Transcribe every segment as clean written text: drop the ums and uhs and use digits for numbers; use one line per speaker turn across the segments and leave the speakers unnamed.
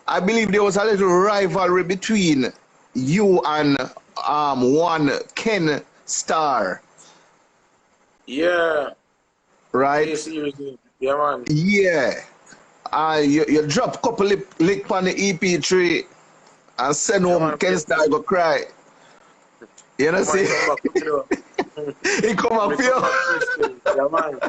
I believe there was a little rivalry between you and one Ken Star.
Yeah.
Right?
Seriously. Yeah, man.
Yeah. You drop couple lick on the EP3 and send home
Man,
Ken Star go cry. You know see?
come back, you know.
He come up here.
Yeah, man.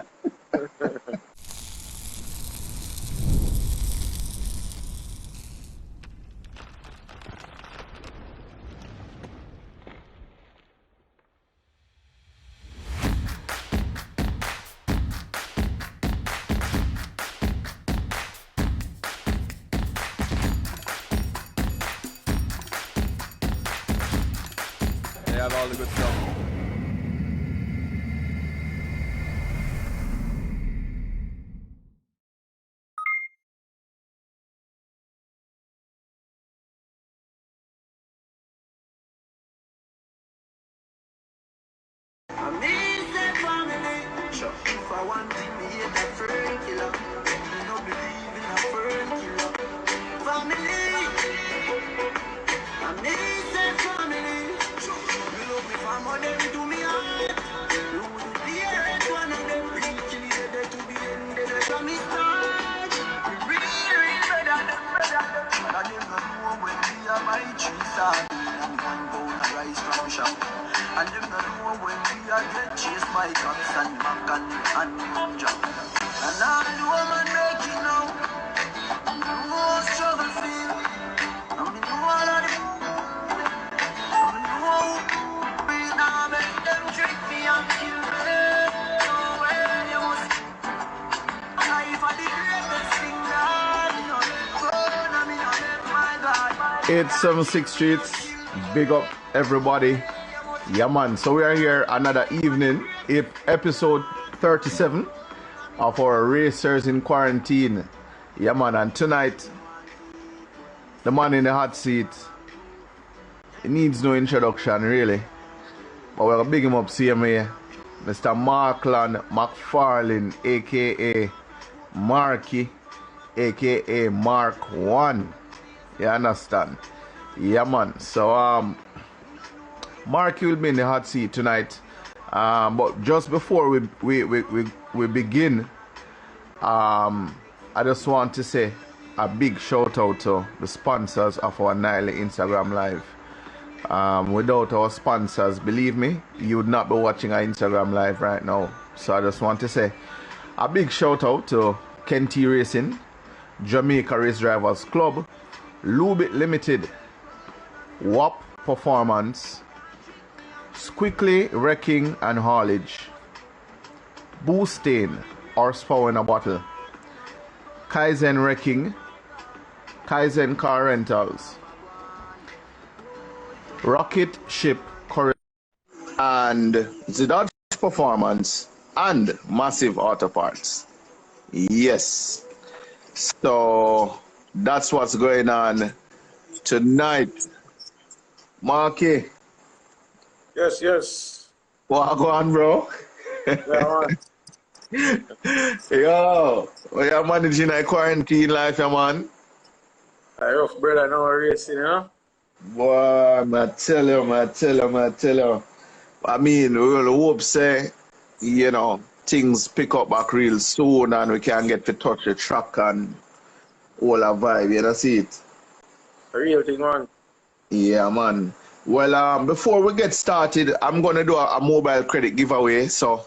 They have all the good stuff.
If I want to me hate that fern killer, me no believe in a fern killer. Family, I need that family. Me love me family, them do me heart. You wouldn't be one of them reaching the other to the end, they let me start. We real better than and them no know when we are my tree side. And 1 pound of rice from the shop. And them no know when we are get chased by cops and Mac and Job. And all the woman making now, no struggle feel. I mean, no all of them. I mean, no, we now make them trick me and kill me. No way, you must. Life are the greatest thing that you know. Burn, I mean, my God.
876 Streets, big up everybody. Yeah, man. So we are here another evening, episode 37 of our Racers in Quarantine. Yeah, man. And tonight, the man in the hot seat, he needs no introduction, really. But we're going to big him up, CMA. Mr. Markland McFarlane, a.k.a. Marky, a.k.a. Mark 1. You understand? Yeah, man. So, Marky will be in the hot seat tonight, but just before we begin, I just want to say a big shout out to the sponsors of our nightly Instagram live. Without our sponsors, believe me, you would not be watching our Instagram live right now. So I just want to say a big shout out to Kenty Racing, Jamaica Race Drivers Club, Lubit Limited, WAP Performance, Squickly Wrecking and Haulage, Boostain, Horsepower in a Bottle, Kaizen Wrecking, Kaizen Car Rentals, Rocket Ship
And the Dodge Performance and Massive Auto Parts. Yes. So that's what's going on tonight. Marky.
Yes.
What go on, bro?
Yeah, man.
Yo, we are managing a quarantine life, man.
I rough brother now racing, you know?
Boy, I tell you. I mean, we will hope, say, you know, things pick up back real soon and we can get to touch the track and all a vibe, you know, see it?
A real thing, man.
Yeah, man. Well, before we get started, I'm going to do a mobile credit giveaway. So,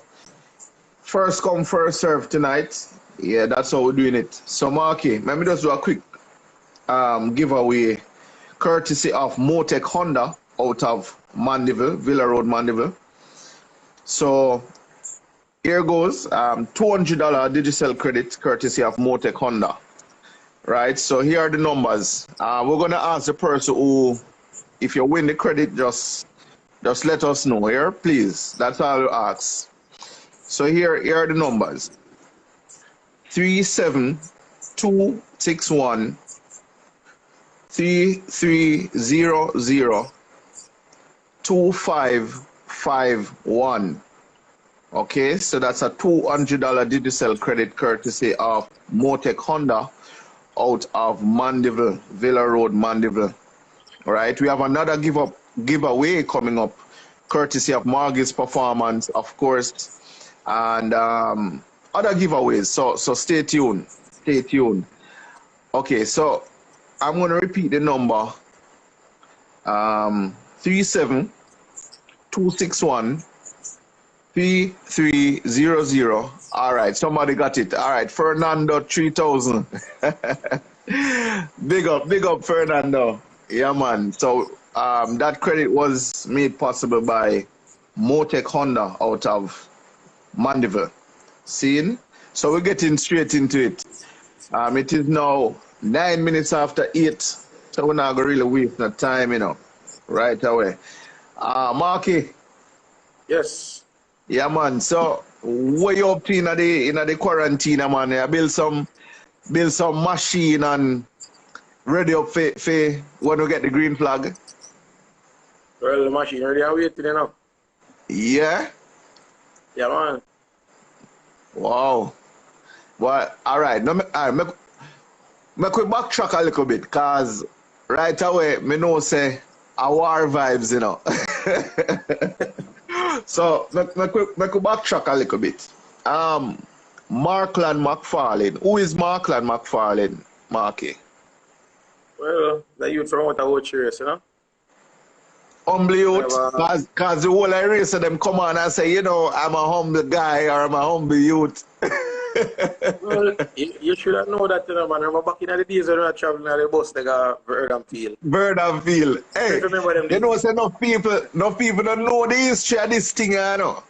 first come, first serve tonight. Yeah, that's how we're doing it. So, Marky, let me just do a quick giveaway courtesy of Motec Honda out of Mandeville, Villa Road, Mandeville. So, here goes $200 Digicel credit courtesy of Motec Honda. Right, so here are the numbers. We're going to ask the person who, if you win the credit, just let us know here, please. That's all we ask. So here are the numbers. 37261 3300 2551. Okay, so that's a $200 Digicel credit courtesy of Motec Honda out of Mandeville, Villa Road, Mandeville. All right, we have another giveaway coming up, courtesy of Margie's Performance, of course, and other giveaways. So stay tuned. Stay tuned. Okay, so I'm going to repeat the number. 37261 3300. All right, somebody got it. All right, Fernando 3000. Big up, Fernando. Yeah, man. So that credit was made possible by Motec Honda out of Mandeville. Seeing? So we're getting straight into it. It is now 9 minutes after 8. So we're not going to really waste no time, right away. Marky.
Yes.
Yeah, man. So what you up to in the quarantine, man? You build some machine and ready up for when we get the green flag.
Well, the machine already are waiting,
Yeah?
Yeah, man.
Wow. Well, all right. Now, make we backtrack a little bit, because right away, me know say a war vibes, So, make we backtrack a little bit. Markland McFarlane. Who is Markland McFarlane, Marky?
Well, the youth from out of Ochiris,
Humble youth, because the whole race of them come on and say, I'm a humble guy or I'm a humble youth.
Well, you should have known that, man. Remember back in the days when we were traveling on the bus, they got Verdam Field.
Verdam Field. Hey,
Remember them days?
say enough people don't know the history of this thing,
No,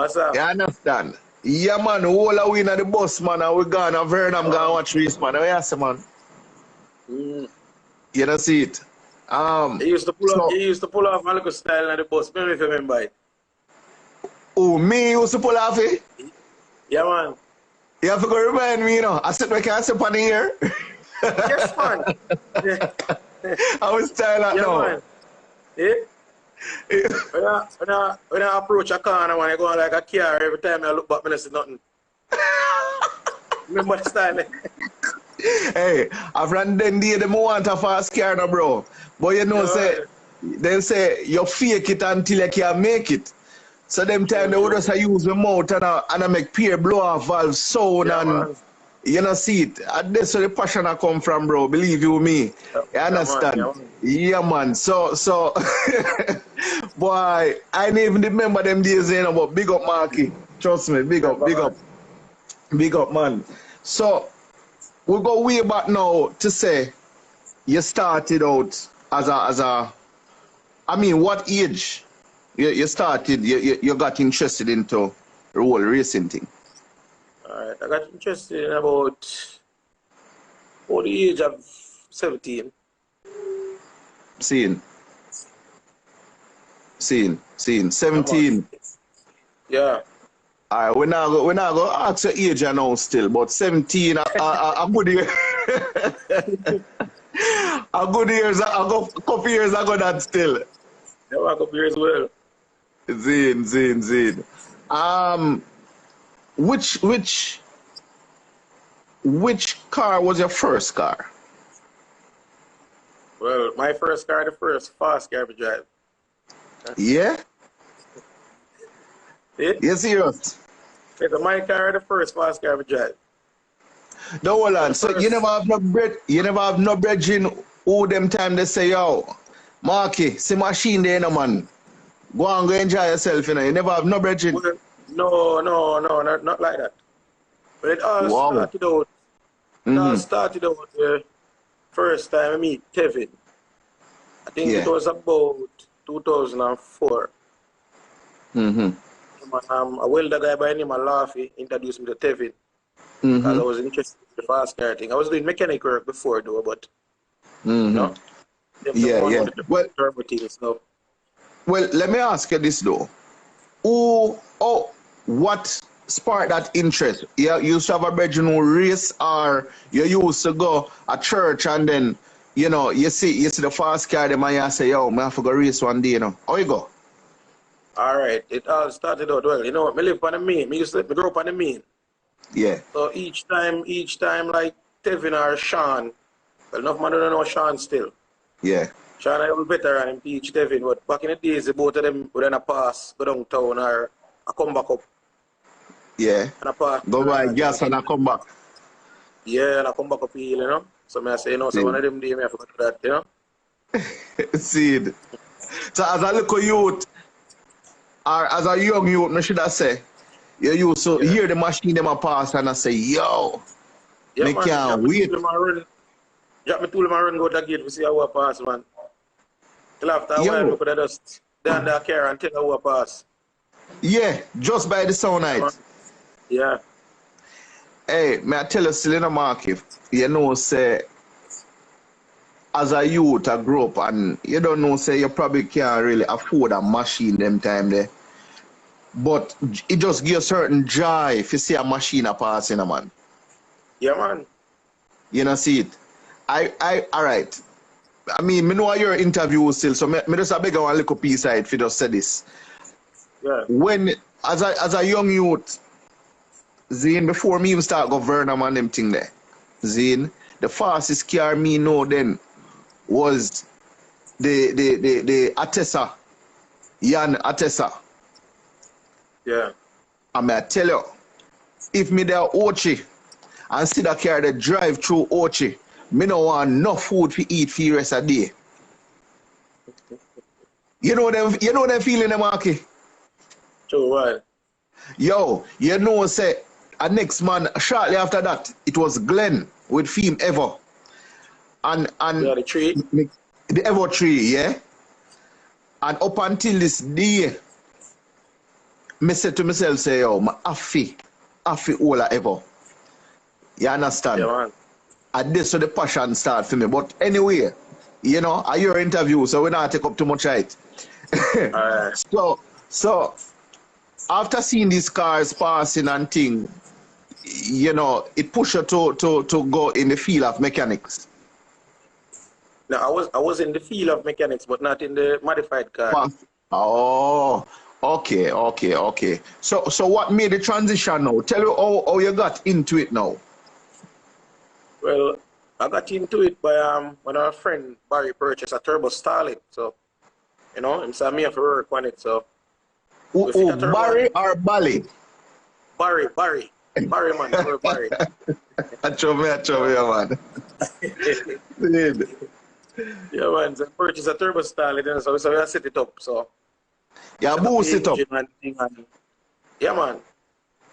sir.
You understand? Yeah, man, all the way in the bus, man, and we gone and Verdam gonna watch race, man. Yes, man. You don't see it.
He used to pull off my little style on the bus. Maybe if you remember it.
Oh, me used to pull off it?
Yeah, man.
You have to go remind me, I sit back and sit on the ear.
Yes, man.
I was style that now.
Man. Yeah? When I approach a corner, when I go on like a car, every time I look back, I see nothing. Remember the style?
Hey, I've run them day, they want a fast car now, bro. But they say you fake it until you can make it. So them time they would just use the mouth and I make peer blow off valve sound and man. See it. And that's where the passion I come from, bro. Believe you me. You understand? Yeah, man. So boy, I didn't even remember them days, but big up Marky. Trust me, big up, man. So we go way back now to say you started out as a what age you started, you got interested into the whole racing thing?
Alright, I got interested in about the age of 17.
Seeing. 17.
Yeah.
Alright, we're not going to ask your age now still, but 17, a good year. A couple years ago that still.
Yeah, a couple years as well.
Zin. Which car was your first car?
Well, my first car, the first fast car I drive.
Yeah? Yes, serious.
It's my car, the first fast car I drive.
No, hold on. So you never have no brethren who them time they say, yo, Marky, see machine there, man. Go and go enjoy yourself, You never have no brethren.
Well, no, not like that. But it all started out the first time I meet Tevin. I think it was about 2004. A welder guy by the name of Laffy introduced me to Tevin. Because I was interested in the fast car thing. I was doing mechanic work before though, but
Yeah. Well,
turbo things, so.
Well, let me ask you this though. What sparked that interest? You used to have a brethren who race, or you used to go at church and then, you see the fast car, them and you say, yo, I have to go race one day, How you go?
All right, it all started out well. I live on the main. I grew up on the main.
Yeah.
So each time, like Tevin or Sean. Well, enough man don't know Sean still.
Yeah.
Sean I was better and impeach Tevin, but back in the days, the both of them would then a pass, go downtown or a come back up.
Yeah.
And a pass.
Go buy gas and I come back.
Yeah, and I come back up here, you know. So I say, so one of them days, I have to do that, you know.
See it. So as a little youth, or as a young youth, I should I say, you used to hear the machine them a pass and I say, yo,
yeah,
me
man,
can't wait.
Drop me tool, man, run go to the gate to see how I pass, man. Till after a while, we could have just down the car and tell how I pass.
Yeah, just by the sound night.
Yeah.
Hey, may I tell you, still in the market, you know, say, as a youth, I grew up, and you don't know, say, you probably can't really afford a machine them time there. But it just gives certain joy if you see a machine a passing, man.
Yeah, man.
You know, see it. All right. I mean, I know your interview still, so me just a beg one little piece of it if you just say this.
Yeah.
When, as a young youth, Zane, before me even start governor and them thing there, Zane, the fastest car me know then was the Atessa, Jan Atessa.
Yeah.
And I tell you, if me there Ochi and see that car that drive through Ochi, me no want no food to eat for the rest of the day. You know them feeling them, Marky?
True, right.
Yo, you know, say, a next man, shortly after that, it was Glenn with Fame Ever. And
yeah, the tree.
The Ever tree, yeah? And up until this day, me said to myself, say, yo, my affy all I ever. You understand?
Yeah, man.
And this so the passion start for me. But anyway, you know, I hear interview, so we not take up too much height.
Alright.
So after seeing these cars passing and thing, you know, it pushed you to go in the field of mechanics.
No, I was in the field of mechanics, but not in the modified car.
Oh, okay. So what made the transition now? Tell you how you got into it now.
Well, I got into it by when our friend Barry purchased a Turbo Starlet. So, you know, him say me have to work on it. So,
Barry or Bally?
Barry, man, Barry.
I trouble you, man.
Yeah, man. So purchase a Turbo Starlet, and so we set it up. So,
yeah, boost it up.
Yeah, man.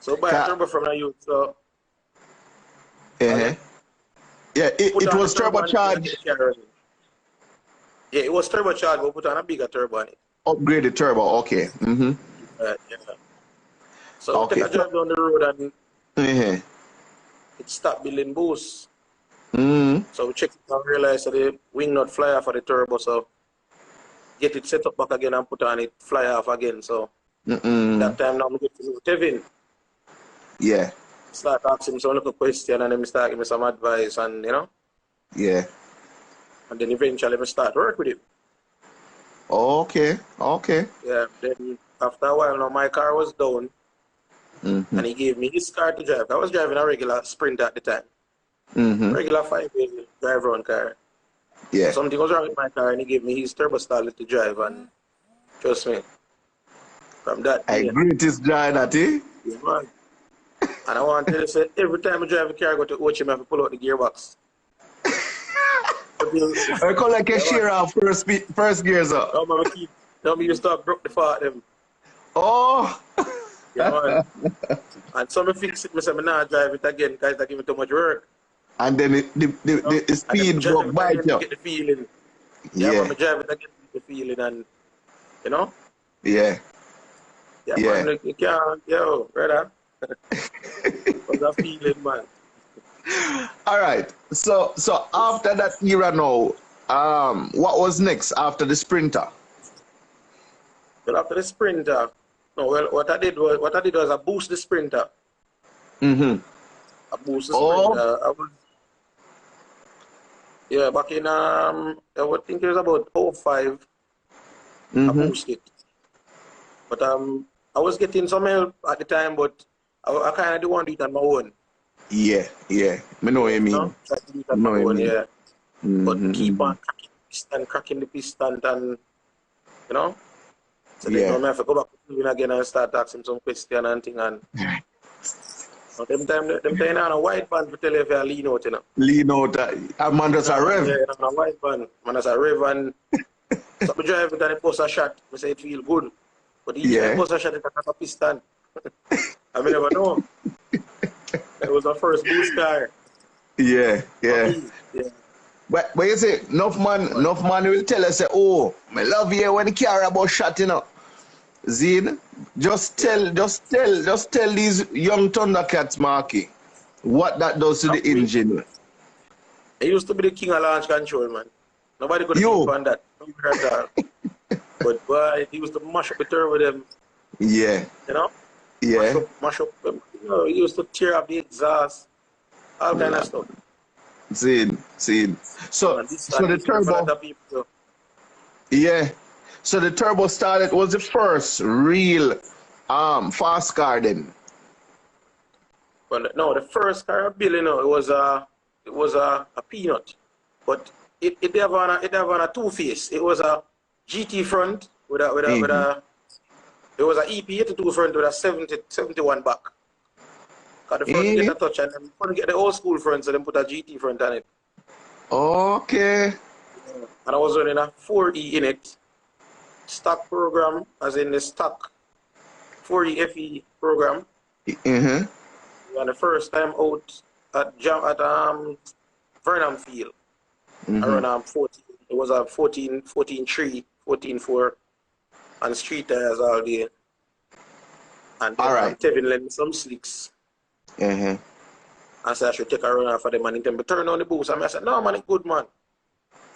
So buy a turbo from the youth. So.
Yeah, it was turbocharged.
Yeah, it was turbocharged, but put on a bigger turbo on it.
Upgraded turbo, okay. Mm-hmm.
Yeah. So take a drive down the road and it stopped building boost.
Mm-hmm.
So we checked it and realized that the wing nut fly off of the turbo, so get it set up back again and put on it, fly off again. So that time now we get to Tevin.
Yeah.
Start asking him some little question and then we start giving me some advice and, you know?
Yeah.
And then eventually we start work with him.
Okay.
Yeah, then after a while now my car was down and he gave me his car to drive. I was driving a regular Sprinter at the time. Regular 5-wheel drive around car.
Yeah.
So something was wrong with my car and he gave me his Turbo Starlet to drive and trust me, from that
I greatest joy that, eh?
Yeah, man. And I want to tell you, say, every time I drive a car, I go to Ochi, I have to pull out the gearbox.
I call like a shear off first gears up.
Oh, man, don't me to start broke the fart them.
Oh!
Yeah, man. And some fix it, I say, I'm not drive it again, guys, that give me too much work.
And then the speed drop by you.
Get the feeling. Yeah, man, I drive it again, get the feeling, and, you know?
Yeah.
Yeah, man, you can't, yo, brother. What's that feeling, man?
All right. So after that era now, what was next after the Sprinter?
Well, after the Sprinter, no, well, what I did was I boost the Sprinter.
I
boost the Sprinter. Yeah, back in I would think it was about 05. I boosted it. But I was getting some help at the time, but I kind of didn't want to do it on my own.
Yeah, yeah. Me know what you
You know,
mean.
try to do it
Me
on my
know what you
own,
mean.
yeah. But keep
Mm-hmm.
on cracking the piston, and you know. So then
Yeah.
now I have to go back to him again and start asking some question and thing. And them time on a white band to tell you if you lean out, you know.
Lean out. A man just a
Yeah,
rev.
on a white band, man, as a rev, and so I drive it and I post a shot. I say it feel good, but each time I
Yeah.
post a shot, it a piston. I may never know. It was my first boost car
Yeah.
for
Yeah.
me. Yeah,
But you see, enough man will tell us, say, oh, I love you when you care about shot, you know. Zine, just tell these young Thundercats, Marky, what that does to the
yeah.
engine.
I used to be the king of launch control, man. Nobody could beat
You,
on that. Not at all. But boy, he used to mash up the turbo them,
yeah,
you know?
yeah,
Mash up them. You know, he used to tear up the exhaust, all kind of stuff.
Zine. So,
And this
so
and
the
this for a lot
turbo,
of people.
yeah. So the turbo started was the first real fast car then.
But no, the first car I built, you know, it was a peanut. But it have on a two face. It was a GT front with
Mm-hmm.
a it was a EP82 front with a 71 back. Cause the front get a touch and then couldn't get the old school front, so then put a GT front on it.
Okay.
And I was running a 4E in it. Stock program, as in the stock 4E FE program.
Mm-hmm.
And the first time out at Vernon Field, around 14. It was a 14.3, 14.4, and street tires all day. And then
All right.
Tevin lent me some slicks.
Mm-hmm.
I said I should take a run out for them, and then turn on the boost. And I said, no, man, it's good, man.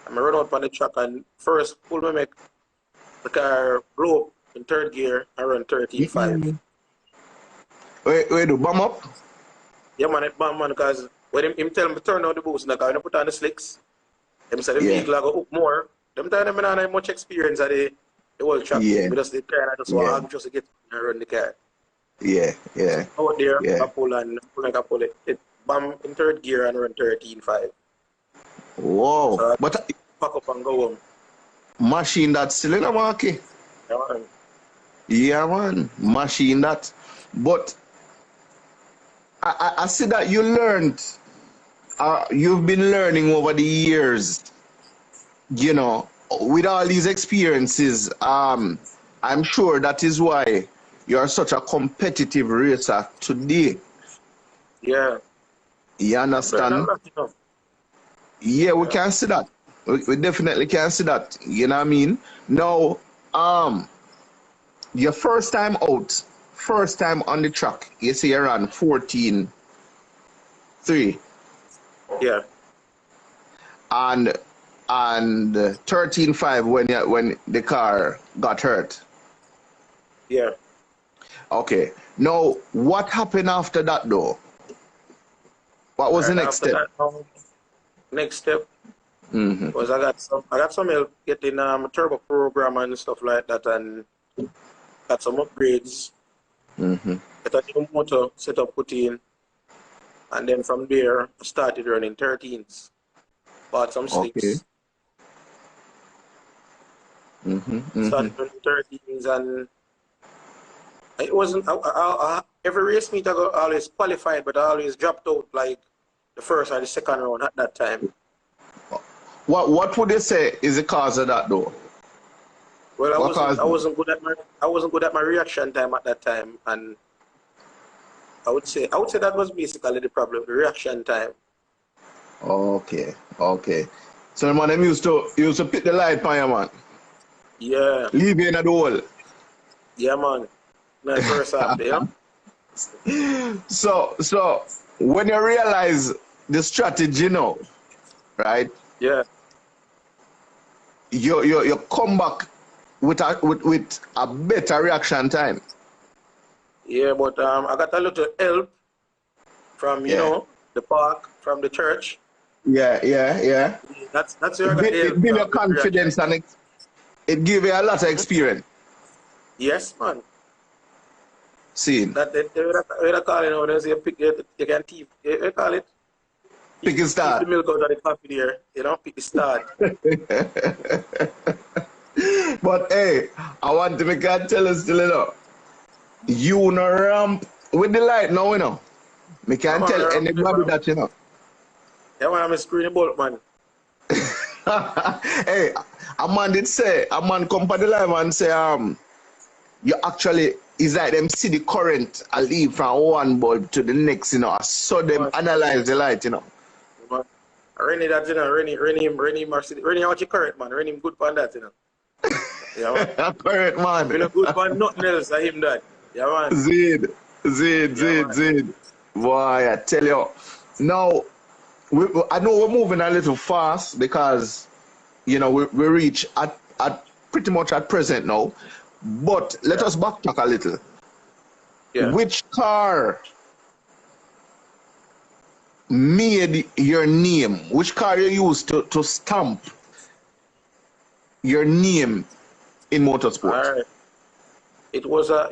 And I run out on the track and first pull me make the car blow up in third gear. I run 13.5.
Wait, do bum up?
Yeah, man, it bad, man, because when him tell me to turn on the boost, like, I put on the slicks, them said the
Yeah.
vehicle I go up more. Them time them not have much experience at the whole track.
Yeah.
Because the car, I just want to just get and run the car.
Yeah, yeah.
Out there,
Yeah.
I pull it. It bam in third gear and run 13.5.
Whoa.
So I
But
pack up and go home.
machine that still in the market.
Yeah, man.
Yeah, man. Machine that. But I see that you learned, you've been learning over the years, you know, with all these experiences. I'm sure that is why you're such a competitive racer today.
Yeah.
You understand? Yeah, we can see that. We definitely can see that. You know what I mean? Now, your first time out, first time on the track, you say you're on 14.3
Yeah.
and 13.5 when the car got hurt.
Yeah.
Okay. Now, what happened after that though? What was the next
After
step?
that, next step
Mm-hmm.
was I got some help getting a turbo program and stuff like that, and got some upgrades.
Mm-hmm.
Got a new motor set up, put in, and then from there I started running 13s. Bought some slicks.
Okay. Mm-hmm.
Started running 13s, and it wasn't every race meet I got always qualified, but I always dropped out like the first or the second round at that time.
What would you say is the cause of that though?
Well,
What caused
I wasn't good at my reaction time at that time, and I would say that was basically the problem, the reaction time.
Okay. So man, them used to pick the light on you, man.
Yeah,
Leave you in the hole.
yeah, man. My first half, yeah.
So when you realize the strategy now, right?
Yeah,
You come back with a better reaction time.
yeah, but I got a little help from you know the park, from the church.
Yeah.
That's where I got the
It
help
build your
from, the
confidence
reaction.
and it give you a lot of experience.
Yes, man.
Seen.
That they call it now, they say you can thief. They call it.
Pick a
Thief the
start.
milk out of the coffee there. You know, pick the start.
But hey, I want to make a tell us still, you know. You no ramp with the light now, you know. Me can
Come on,
tell
ramp,
anybody
man.
that, you know.
Yeah, man, I'm a screen bolt, man.
Hey, a man did say, a man come for the live and say, you actually, it's like them see the current I leave from one bulb to the next, you know. I saw them analyze the light, you know.
Man. Rennie that, you know, Rennie, Mercedes. Rennie, how much you correct, man? Rennie good for that, you know. Yeah, man.
Correct, man.
You know, good for nothing else than him that. Yeah, man.
Zid. Boy, I tell you. Now, I know we're moving a little fast because, you know, we reach at pretty much at present now. But let us backtrack a little.
Yeah.
Which car made your name? Which car you used to stamp your name in motorsport?
All right. It was a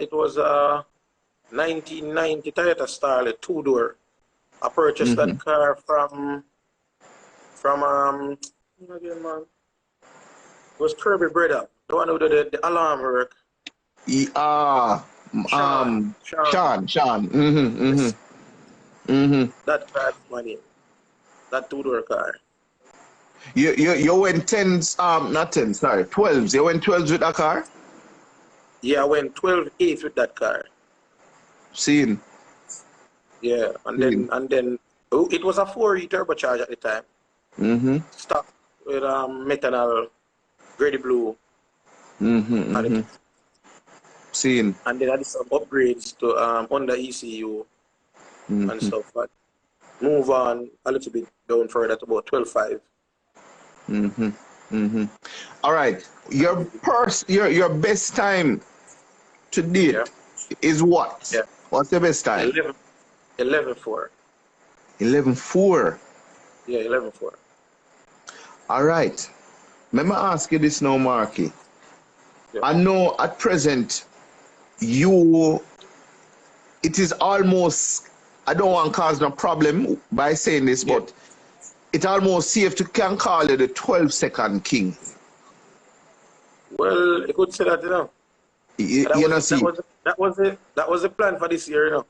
1990 Toyota Starlet 2-door. I purchased that car from again, man. It was Kirby Breda, the one who did the alarm work.
Sean.
That car, money. That 2-door car.
You went 10s, not 10s, sorry, 12s. You went 12s with that car?
Yeah, I went 12/8 with that car.
Seen.
Yeah, and then it was a 4E turbocharge at the time. Stock with methanol, grady blue.
Seen.
And then I did some upgrades to under ECU and stuff. But move on a little bit down further to about 12.5.
All right. Your best time to date is what?
Yeah.
What's the best time?
11.4.
11.4.
Yeah, 11.4.
All right. Let me ask you this now, Marky.
Yeah.
I know at present it is almost, I don't want to cause no problem by saying this, but it's almost safe to can call you the 12-second king.
Well, you could say that, you know. That was the plan for this year, you know.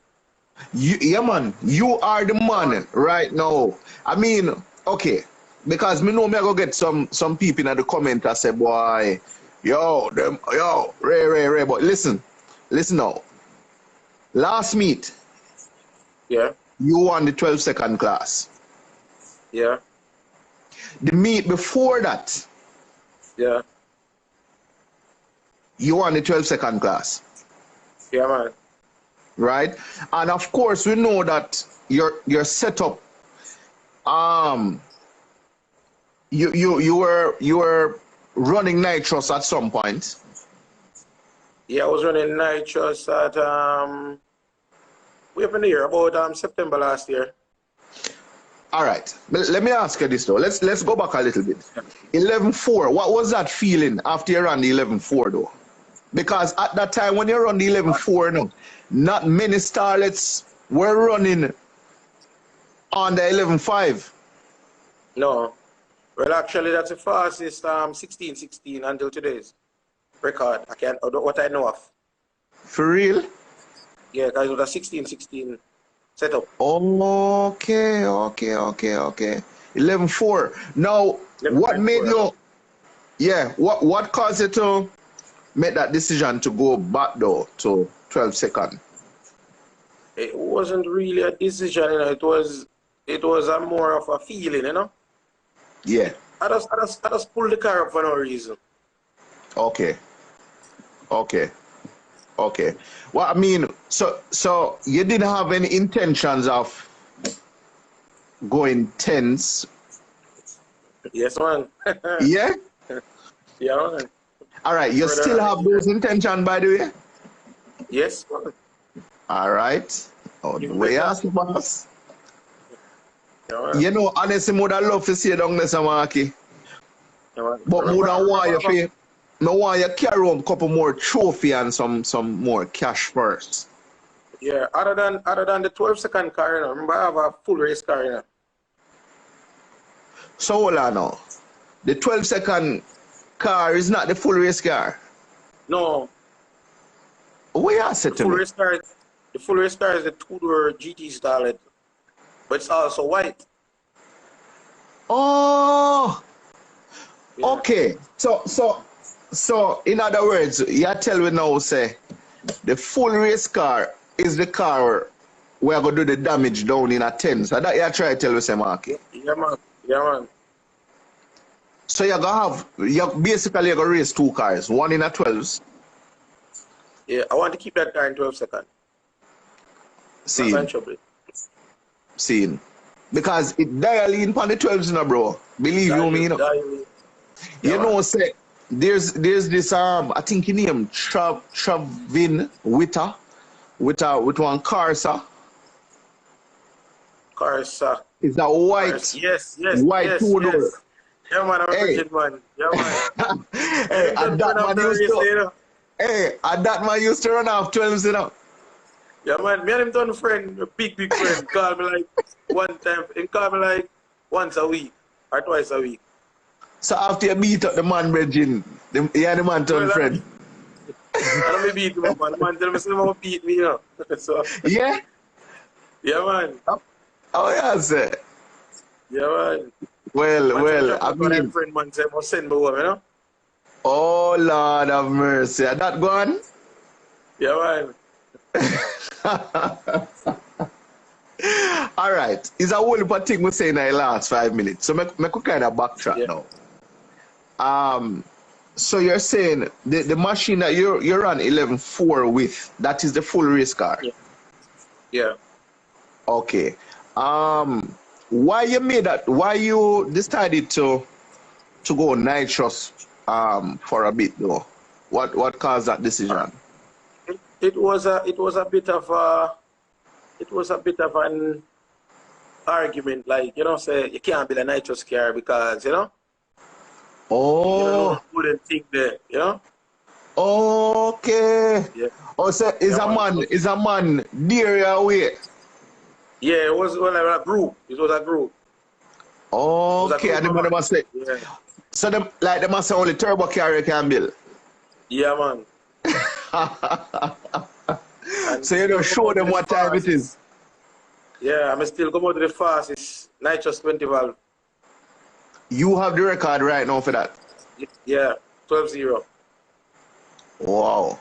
Yeah, man. You are the man right now. I mean, okay, because me know me I go get some people in the comment that say, boy, Ray. But listen now. Last meet,
Yeah.
you won the 12-second class.
Yeah.
The meet before that,
Yeah.
you won the 12-second class.
Yeah, man.
Right? And of course, we know that your setup, you were running nitrous at some point.
Yeah, I was running nitrous at way up in the year, about September last year.
All right. Let me ask you this though. Let's go back a little bit. 11.4. What was that feeling after you ran the 11.4 though? Because at that time when you run the 11.4, no, not many starlets were running on the 11.5.
No. Well, actually, that's the fastest 16 until today's record. What I know of.
For real?
Yeah, because it was a 16 setup.
Okay. 11.4. Now,
11.4.
what made you? Yeah. What caused you to make that decision to go back though to 12-second?
It wasn't really a decision, you know. It was a more of a feeling, you know.
Yeah.
I just pulled the car up for no reason.
Okay. Well, I mean, so you didn't have any intentions of going 10s?
Yes, man.
Yeah?
Yeah, man.
All right, you still have those intentions, by the way?
Yes, man.
All right. Oh, the way ask you, boss.
Yeah, man.
You know, honestly, I would love to see you down there, Samaki.
Yeah, man.
But I would want you to carry home a couple more trophy and some more cash first.
Yeah, other than the 12-second car, you know, remember I have a full race car, you know.
So hold on now. The 12-second car is not the full race car.
No,
What you said
the
to
full
me?
race car, the full race car is the two-door GT Starlet, but it's also white.
Oh,
Yeah.
okay. So in other words, you tell me now, say, the full race car is the car we are going to do the damage down in a 10. So that you try to tell me, say, Marky.
Yeah, man. Yeah, man.
So you're going to have, basically you're going to race two cars, one in a 12s.
Yeah, I want to keep that car in 12 seconds.
Seeing. Because it dial in on the 12s now, bro. Believe you me, you know.
Yeah,
You know, say, there's this, I think he named Travin Witter, with one car, sir.
Cars, sir.
It's a white,
Cars. Yes,
white
yes,
two-door.
yes. Yeah, man, I'm a
Hey.
Bridget, man. Yeah, man.
Hey, and that man used to,
you know?
hey, and that man used to run off 12s, you know.
Yeah, man, me and him done friend, a big friend. Call me like one time, he call me like once a week or twice a week.
So after you beat up the man, Bridget, the man turned friend.
I don't beat him up, man. The man tell me, "Someone beat me, you know." So,
Yeah?
yeah, man.
Oh, yeah, sir.
Yeah, man.
Well, I mean,
friend, man, say, must send me home, you know?
oh, Lord have mercy. Are that gone?
Yeah, man.
All right. It's a whole heap of thing we say in the last 5 minutes. So I could kind of backtrack now. So you're saying the machine that you're on 11.4 with, that is the full race car?
Yeah.
Okay. Why you made that? Why you decided to go nitrous for a bit though? What caused that decision?
It was a bit of an argument, like, you know, say you can't build a nitrous car because, you know,
Oh,
you don't know wouldn't think there, you know?
okay.
Yeah.
Oh, so is a man dear away?
Yeah, it was a group. It was a group.
Okay, and the man must say,
Yeah.
so they must say only turbo carrier can build.
Yeah, man.
So you don't show them what time it is.
Yeah, I'm still come out to the fastest nitrous 20 valve.
You have the record right now for that.
Yeah, 12-0.
Wow.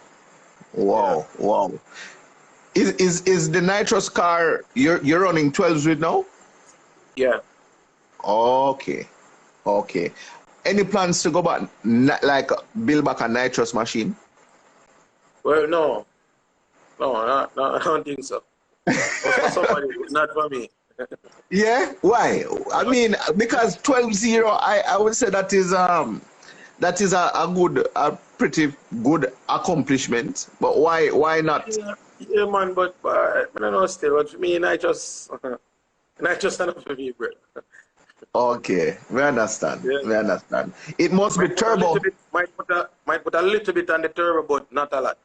Is the nitrous car you're running 12s with now?
Yeah.
Okay. Any plans to go back, like build back a nitrous machine?
Well, no, I don't think so. For somebody, not for me.
Yeah? Why? I mean, because 12-0, I would say that is a pretty good accomplishment. But why not?
Yeah, man, but I don't know still. But for me, nitrous enough for me, bro.
Okay, we understand.
Yeah.
We understand. It must be turbo.
Might put a little bit on the turbo, but not a lot.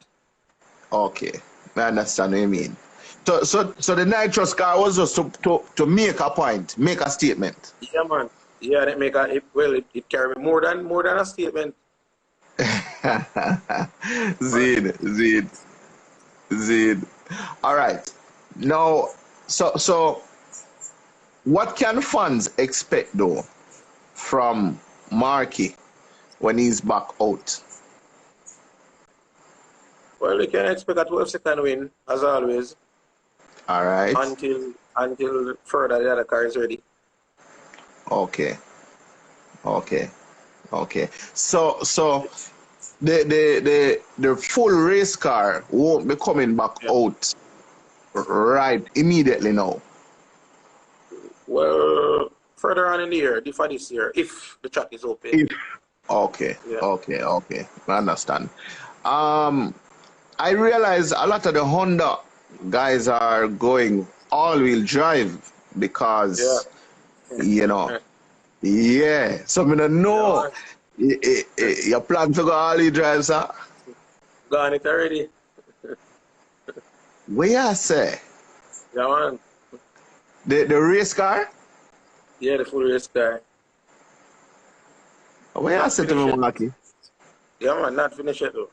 Okay, I understand what you mean. So the nitrous car was just to make a point, make a statement.
Yeah, man. Yeah, it carry more than a statement.
Zid. All right. Now, so what can fans expect though from Marky when he's back out?
Well, you can expect a 12-second win, as always.
All right.
Until further the other car is ready.
Okay. So the full race car won't be coming back out right immediately now.
Well, further on in the year, for this year, if the track is open.
Okay. I understand. I realize a lot of the Honda guys are going all-wheel drive because, you know, so I don't know. You plan to go all-wheel drive, sir?
Gone it already.
Where I say?
Yeah, man.
The race car?
Yeah, the full race car.
Where I
Not
say to
finish
me,
it.
Marky?
Yeah, man, not finish it though.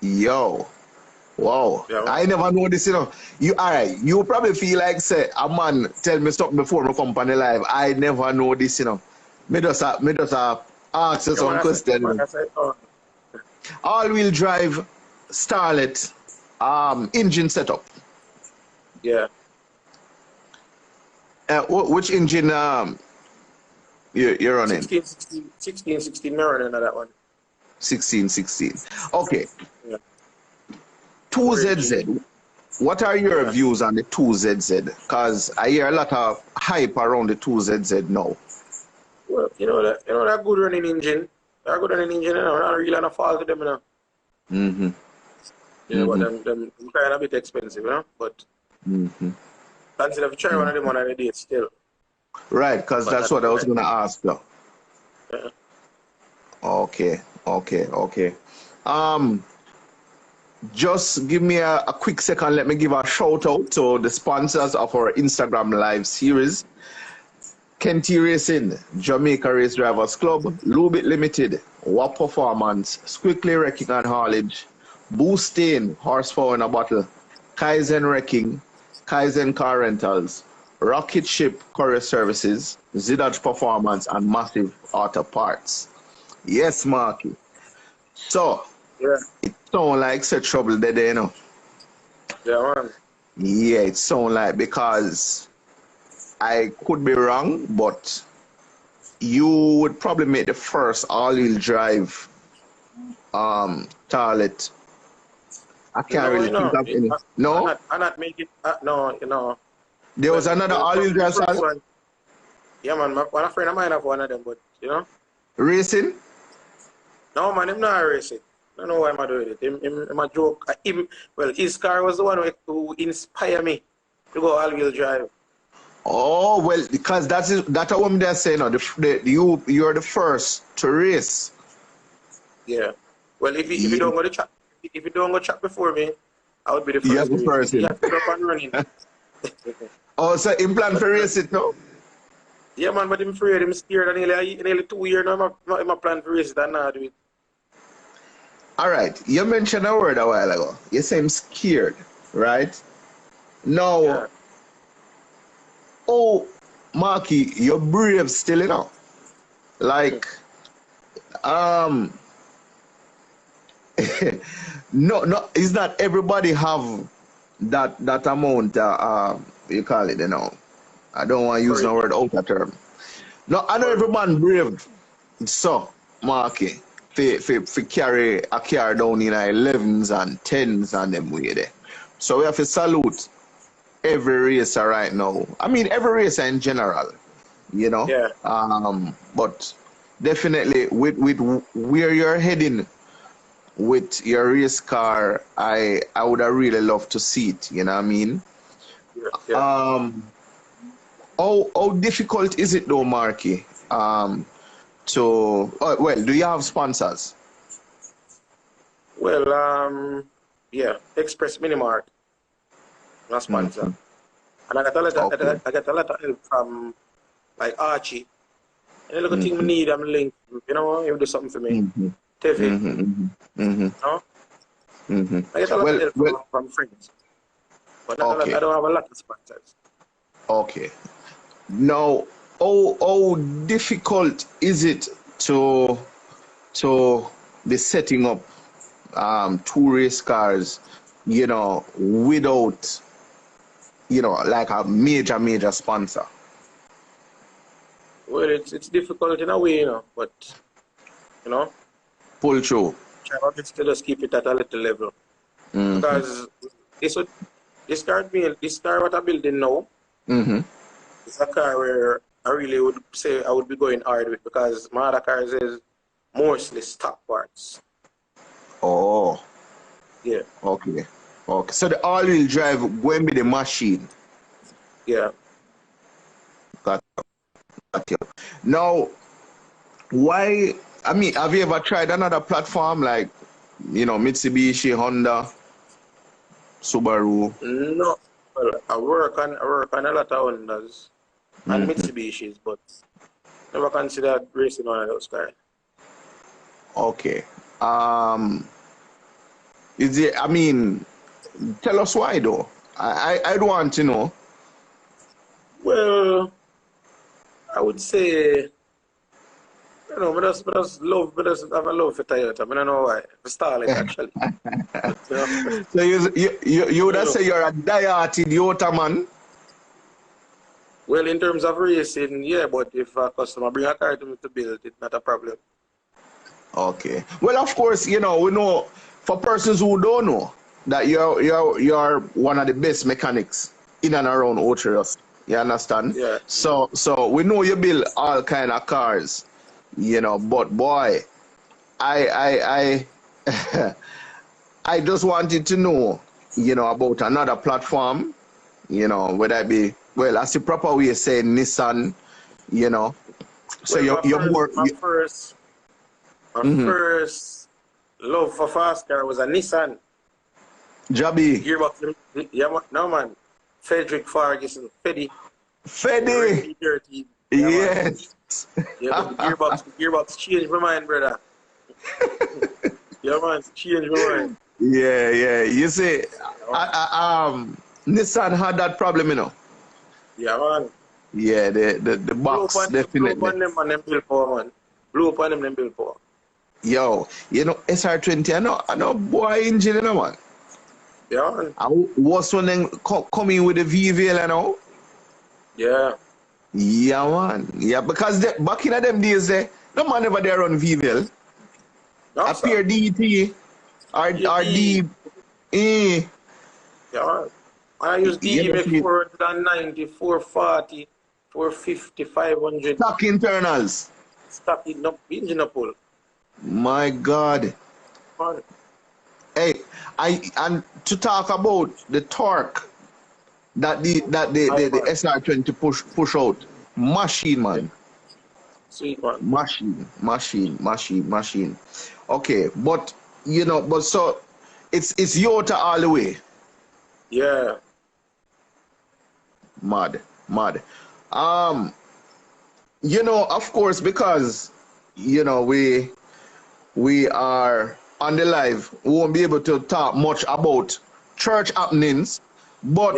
Yo. Wow.
Yeah, man.
I never know this, you know. You alright. You probably feel like say a man tell me something before my company live. I never know this, you know. Me just ask you
Yeah, man,
some question, you know.
I said, oh,
All-wheel drive Starlet engine setup.
yeah.
Which engine you're running?
16 mirror and that one.
16. Okay.
Yeah.
2ZZ. What are your
Yeah.
views on the 2ZZ? Because I hear a lot of hype around the 2ZZ now.
Well, that good running engine. That good running engine, not really on a fault to them,
Mm-hmm.
But them kind of a bit expensive, But
Mm-hmm.
consider if you try one of them on a day still.
Right, because
But
that's what I was going to ask you.
Yeah.
Okay. Just give me a quick second. Let me give a shout out to the sponsors of our Instagram live series. Kenty Racing, Jamaica Race Drivers Club, Lubit Limited, WAP Performance, Squickly Wrecking and Haulage, Boostain, Horsepower in a Bottle, Kaizen Wrecking, Kaizen Car Rentals, Rocket Ship Courier Services, Zidage Performance, and Massive Auto Parts. Yes, Marky. So,
Yeah.
it sounds like such trouble there, you know.
Yeah, man.
Yeah, it sounds like, because I could be wrong, but you would probably make the first all-wheel drive Starlet. I can't really think of any. No?
I'm not making. No.
There was another all-wheel drive Starlet
Yeah, man. One a friend of mine have one of them, but
racing.
no, man, him not racing. I don't know why I'm doing it. Him a joke. His car was the one who inspired me to go all-wheel drive.
Oh well, because that's what I'm there saying. You're the first to race.
Yeah. Well, if you don't go to chat, if you don't go chat before me, I would be the first.
You're the first.
You have to go up and running.
Oh, so in plan for race it now?
Yeah, man, but I'm afraid. I'm scared. Nearly 2 years now. I'm a plan for race that now do it.
All right. You mentioned a word a while ago. You say I'm scared, right? No.
Yeah.
Oh, Marky, you're brave still, you know. Like, no, it's not everybody have that amount. You call it, you know. I don't want to use the word outer term. No, I know every man brave. So, Marky, for carry a car down in 11s and 10s and them way there. So we have to salute every racer right now. I mean, every racer in general, you know.
Yeah.
But definitely with where you're heading with your race car, I would have really loved to see it. You know what I mean?
Yeah.
How difficult is it though, Marky? Do you have sponsors?
Well, yeah, Express Minimart, my sponsor. And I got a lot of help from like Archie. And the little thing I need, I'm linked. You do something for me. Tevi. No? I get a lot of help from friends. But I don't have a lot of sponsors.
Okay. Now, how difficult is it to be setting up two race cars, without, like a major sponsor?
Well, it's difficult in a way, but,
pull through.
Try to still just keep it at a little level. Because this car what I'm building now, it's a car where I really would say I would be going hard with, because my other cars is mostly stock parts.
Oh.
Yeah.
Okay. So the all-wheel drive going be the machine.
Yeah.
Got you. Now, why? I mean, have you ever tried another platform like, Mitsubishi, Honda, Subaru.
No. Well, I work on a lot of Hondas and Mitsubishis, but never considered racing one of those cars.
Okay. Is it? I mean, tell us why though. I'd want to know.
Well, I would say, you know, I just have a love for Toyota. I don't know why. For Starlet, actually. You know?
So you would say you're a die-hearted Toyota man?
Well, in terms of racing, yeah, but if a customer bring a car to me to build, it's not a problem.
Okay. Well, of course, you know, we know for persons who don't know that you're one of the best mechanics in and around Otrius. You understand?
Yeah.
So we know you build all kind of cars, you know, but boy, I I just wanted to know, you know, about another platform, you know, whether it be, well, as the proper way of saying Nissan, you know. So
Well,
you're
my first love for fast car was a Nissan.
Jabby.
Gearbox, yeah, no man. Frederick Ferguson, Feddy.
Feddy.
Dirty.
Yes.
Yeah, but the gearbox changed my mind, brother. Yeah, man, changed my mind.
Yeah. You see, Nissan had that problem, you know.
Yeah, man.
Yeah, the box definitely.
Blew up on them and them build power, man. Blew up on them and build power.
Yo, you know, SR20, I know boy engine, you know, man.
Yeah, man.
I was when them coming with the VVL, you know.
Yeah.
Yeah, man. Yeah, because back in them days, no man ever there run VVL.
No,
A pure DT or D.
Yeah, man. I use
Yeah,
DE make 490, 440, 450, 500.
Stock internals.
Stock it up, engine up pull.
My God.
Man.
Hey, and to talk about the torque that the SR20 push out, machine, man.
Sweet, man.
Machine. Okay, but you know, so it's Toyota all the way.
Yeah.
Mad. You know, of course, because you know we are on the live, we won't be able to talk much about church happenings, but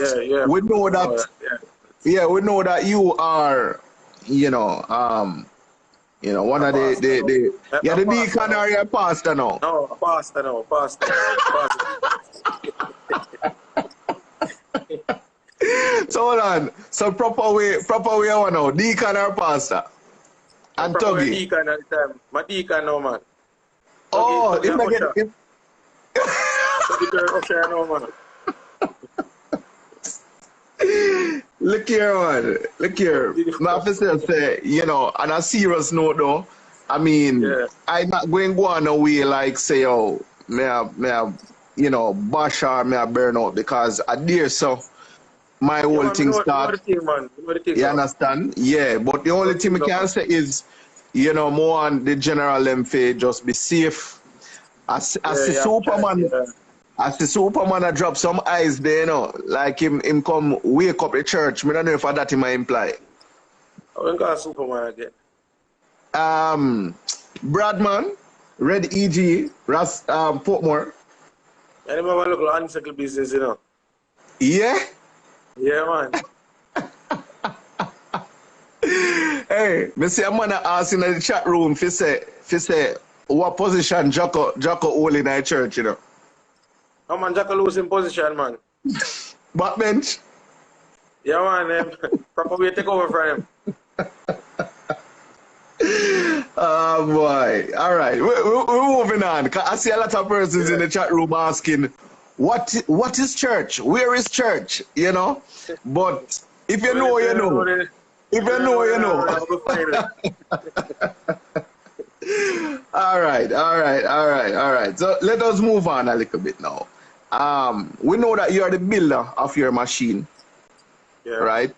we know that we know that you are, you know, one of the deacon or your pastor now.
No, pastor.
So hold on. So proper way I want to know, deacon or pastor? And Tuggy.
Deacon at the time. My deacon now, man.
Oh,
Tuggy,
if I get
man.
Look here. My officer say, you know, on a serious note though, I mean, I'm not going to go on away like say, oh, may I, you know, bash or may I burn out, because I dare so my whole thing start. You understand? Yeah, but the only thing I can say is, you know, more on the general MFA, just be safe. As the Superman. As the Superman I drop some eyes there, you know, like him come wake up the church. I don't know if that him imply.
I don't got Superman again.
Bradman, Red EG, Portmore.
I remember look like uncycle business, you know.
Yeah?
Yeah, man.
Hey, me see a man ask in the chat room if say what position Jocko hold in the church, you know.
No man, Jacko losing position, man.
Backbench?
Yeah, man. Proper way take over for him.
Oh boy. All right. We're moving on. I see a lot of persons in the chat room asking, what is church? Where is church? You know? But if you know, you know. If you know, you know. All right. So let us move on a little bit now. We know that you are the builder of your machine.
Yeah.
Right?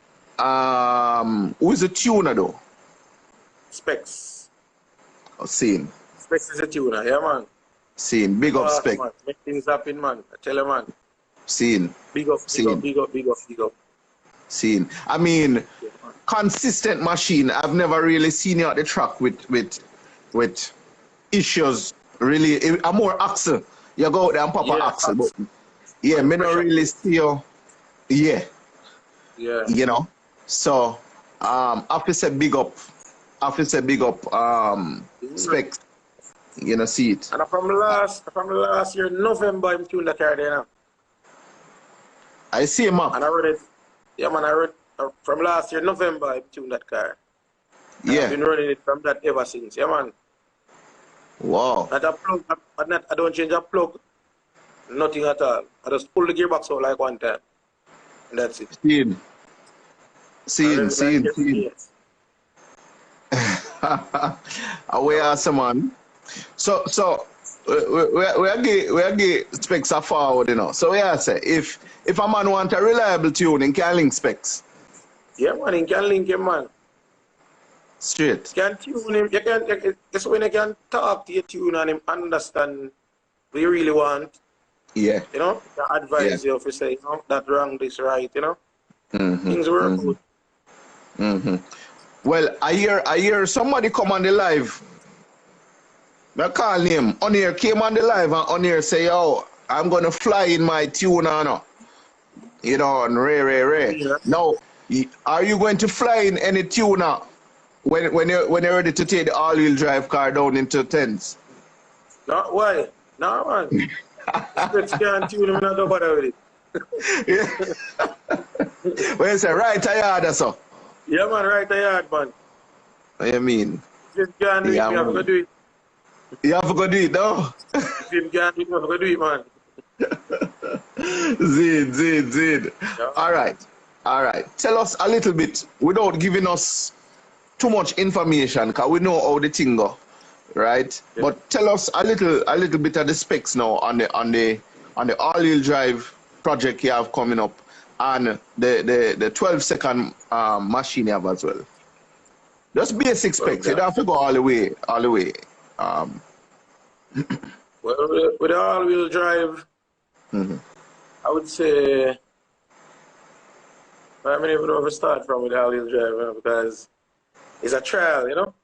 Who is the tuner though?
Specs.
Oh, Scene.
Specs is a tuner, yeah, man.
Scene. Big up Spec.
Man. Make things happen, man. I tell you, man.
Seen.
Big up, big up,
Seen.
big up, big up, big up.
Seen. I mean,
Yeah, man.
consistent machine. I've never really seen you at the track with issues. Really, I'm more axle. You go out there and pop a
Yeah,
axle, but yeah,
and
me not
pressure.
really see you. Yeah,
Yeah.
you know. So, I have to say big up. I have to say big up. Specs. You know, see it.
And from last year, November, I'm tuned the car there now.
I see him up.
And I read it. Yeah, man, I read from last year, November, I tuned that car. And I've
Yeah.
been running it from that ever since. Yeah, man.
Wow.
Not a plug, I don't change a plug, nothing at all. I just pull the gearbox out like one time. And that's it.
Seen.
And
Seen.
then,
Seen. Away awesome, man. So we get specs are forward, you know. So I say if a man want a reliable tune, he can link specs
Yeah, man, you can link him, man.
straight.
You can tune him. That's when you can talk to your tune and him understand what you really want.
Yeah.
You know, you can advise you if you say, you know, that wrong, this right, you know.
Mm-hmm.
Things work out.
Mm-hmm. Well, I hear somebody come on the live. I call him. On here came on the live and on here say, "Oh, I'm gonna fly in my tuner, no." You know, and Ray.
Yeah.
Now, are you going to fly in any tuner when you're ready to take the all-wheel drive car down into tens?
No, why? No, man. Specs can't tune him, not no bother with it.
Yeah. Well, you say right yard, so.
Yeah, man, right there, man.
What you mean?
If you can't do it,
Yeah,
you have to
man.
do it.
You have to go do it, no?
If you can't do it, you have to do it, man.
Zid.
Yeah.
All right. Tell us a little bit without giving us too much information, because we know how the thing go, right?
Yeah.
But tell us a little bit of the specs now on the all-wheel drive project you have coming up, and the 12-second machine you have as well. Just basic specs. You don't have to go all the way.
Well, with the all-wheel drive, I would say, I mean, even if we start from with the all-wheel drive, you know, because it's a trial, you know?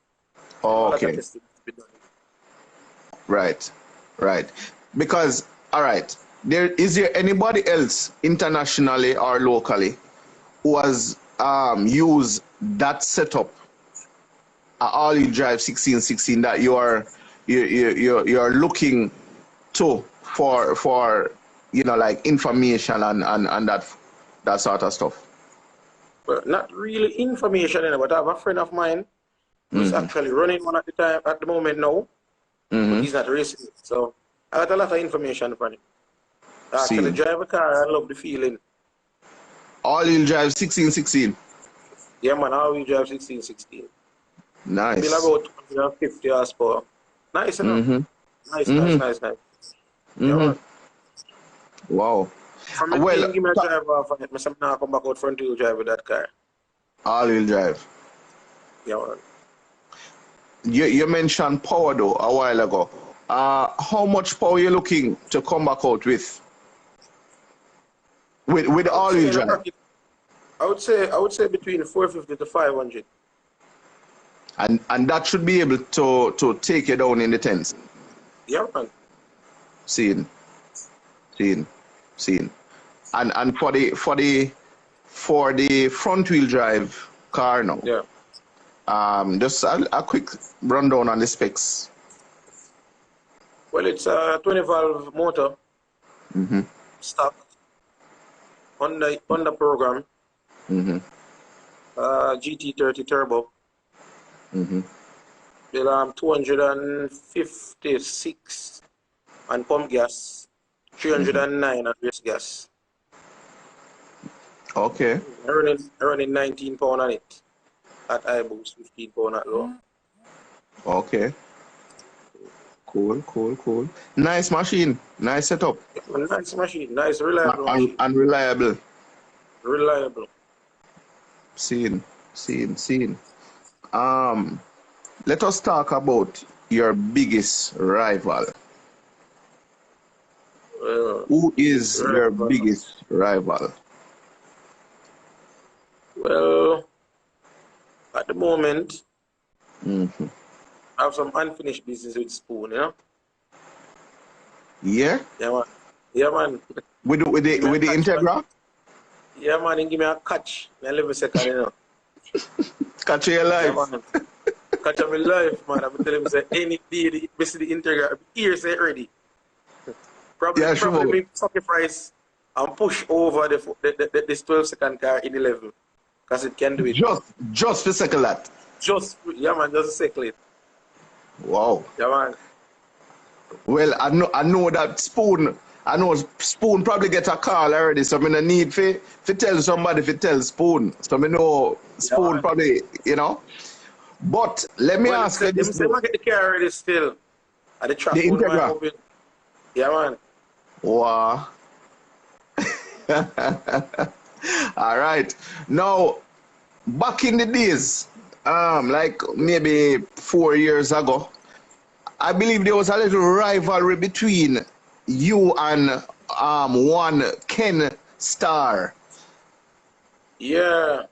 A lot of
Okay.
testing to be done.
Right. Because, all right, is there anybody else internationally or locally who has used that setup, all-wheel drive 1616, that you're looking to for you know, like information and that sort of stuff?
Well, not really information, you know, but I have a friend of mine who's actually running one at the moment now, but he's not racing it. So I got a lot of information from him. I actually drive a car, I love the feeling.
All-wheel drive 1616.
Yeah, man, all-wheel drive 1616.
Nice.
Feel about 150 horsepower. Nice enough. Nice. Yeah, man.
Wow.
From the
Well,
give me a drive off and I now come back out front wheel drive with that car.
all-wheel drive.
Yeah, man.
You mentioned power though a while ago. How much power you looking to come back out with all-wheel drive?
I would say between 450 to 500.
And that should be able to take you down in the tens.
Yeah, man.
Seen. And for the front wheel drive car now.
Yeah.
Just a quick rundown on the specs.
Well, it's a 20 valve motor. Stock. On the program. GT30 turbo. 256 and pump gas, 309 and race gas.
Okay.
Running 19 pound on it. At high boost, 15 pound at low.
Okay. Cool. Nice machine. Nice setup.
Nice machine. Nice, reliable machine.
And reliable.
Reliable.
Seen. Let us talk about your biggest rival. Who is your
rival.
biggest rival?
Well, at the moment,
Mm-hmm.
I have some unfinished business with Spoon, you know?
Yeah?
Yeah, man. Yeah, man.
With the
Give me a catch, man.
Integra?
Yeah, man, and give me a catch. I live a second, you know?
Catch your
Yeah,
life.
man. Catch up my life, man. I'm telling him, say, any day, the best of the Integra, here, say, ready. Probably,
Yeah, sure.
probably make sacrifice and push over this 12-second car in the level. Because it can do it.
Just to settle that.
Yeah, man, just a second.
Wow.
Yeah, man.
Well, I know that Spoon. I know Spoon probably get a call already, so I need to tell somebody to tell Spoon. So I know Spoon probably, you know. But let me ask you this.
Say, man, get the car already still. At the track.
The Integra.
Yeah, man.
Wow. All right. Now, back in the days, like maybe 4 years ago, I believe there was a little rivalry between you and one Ken Star.
Yeah.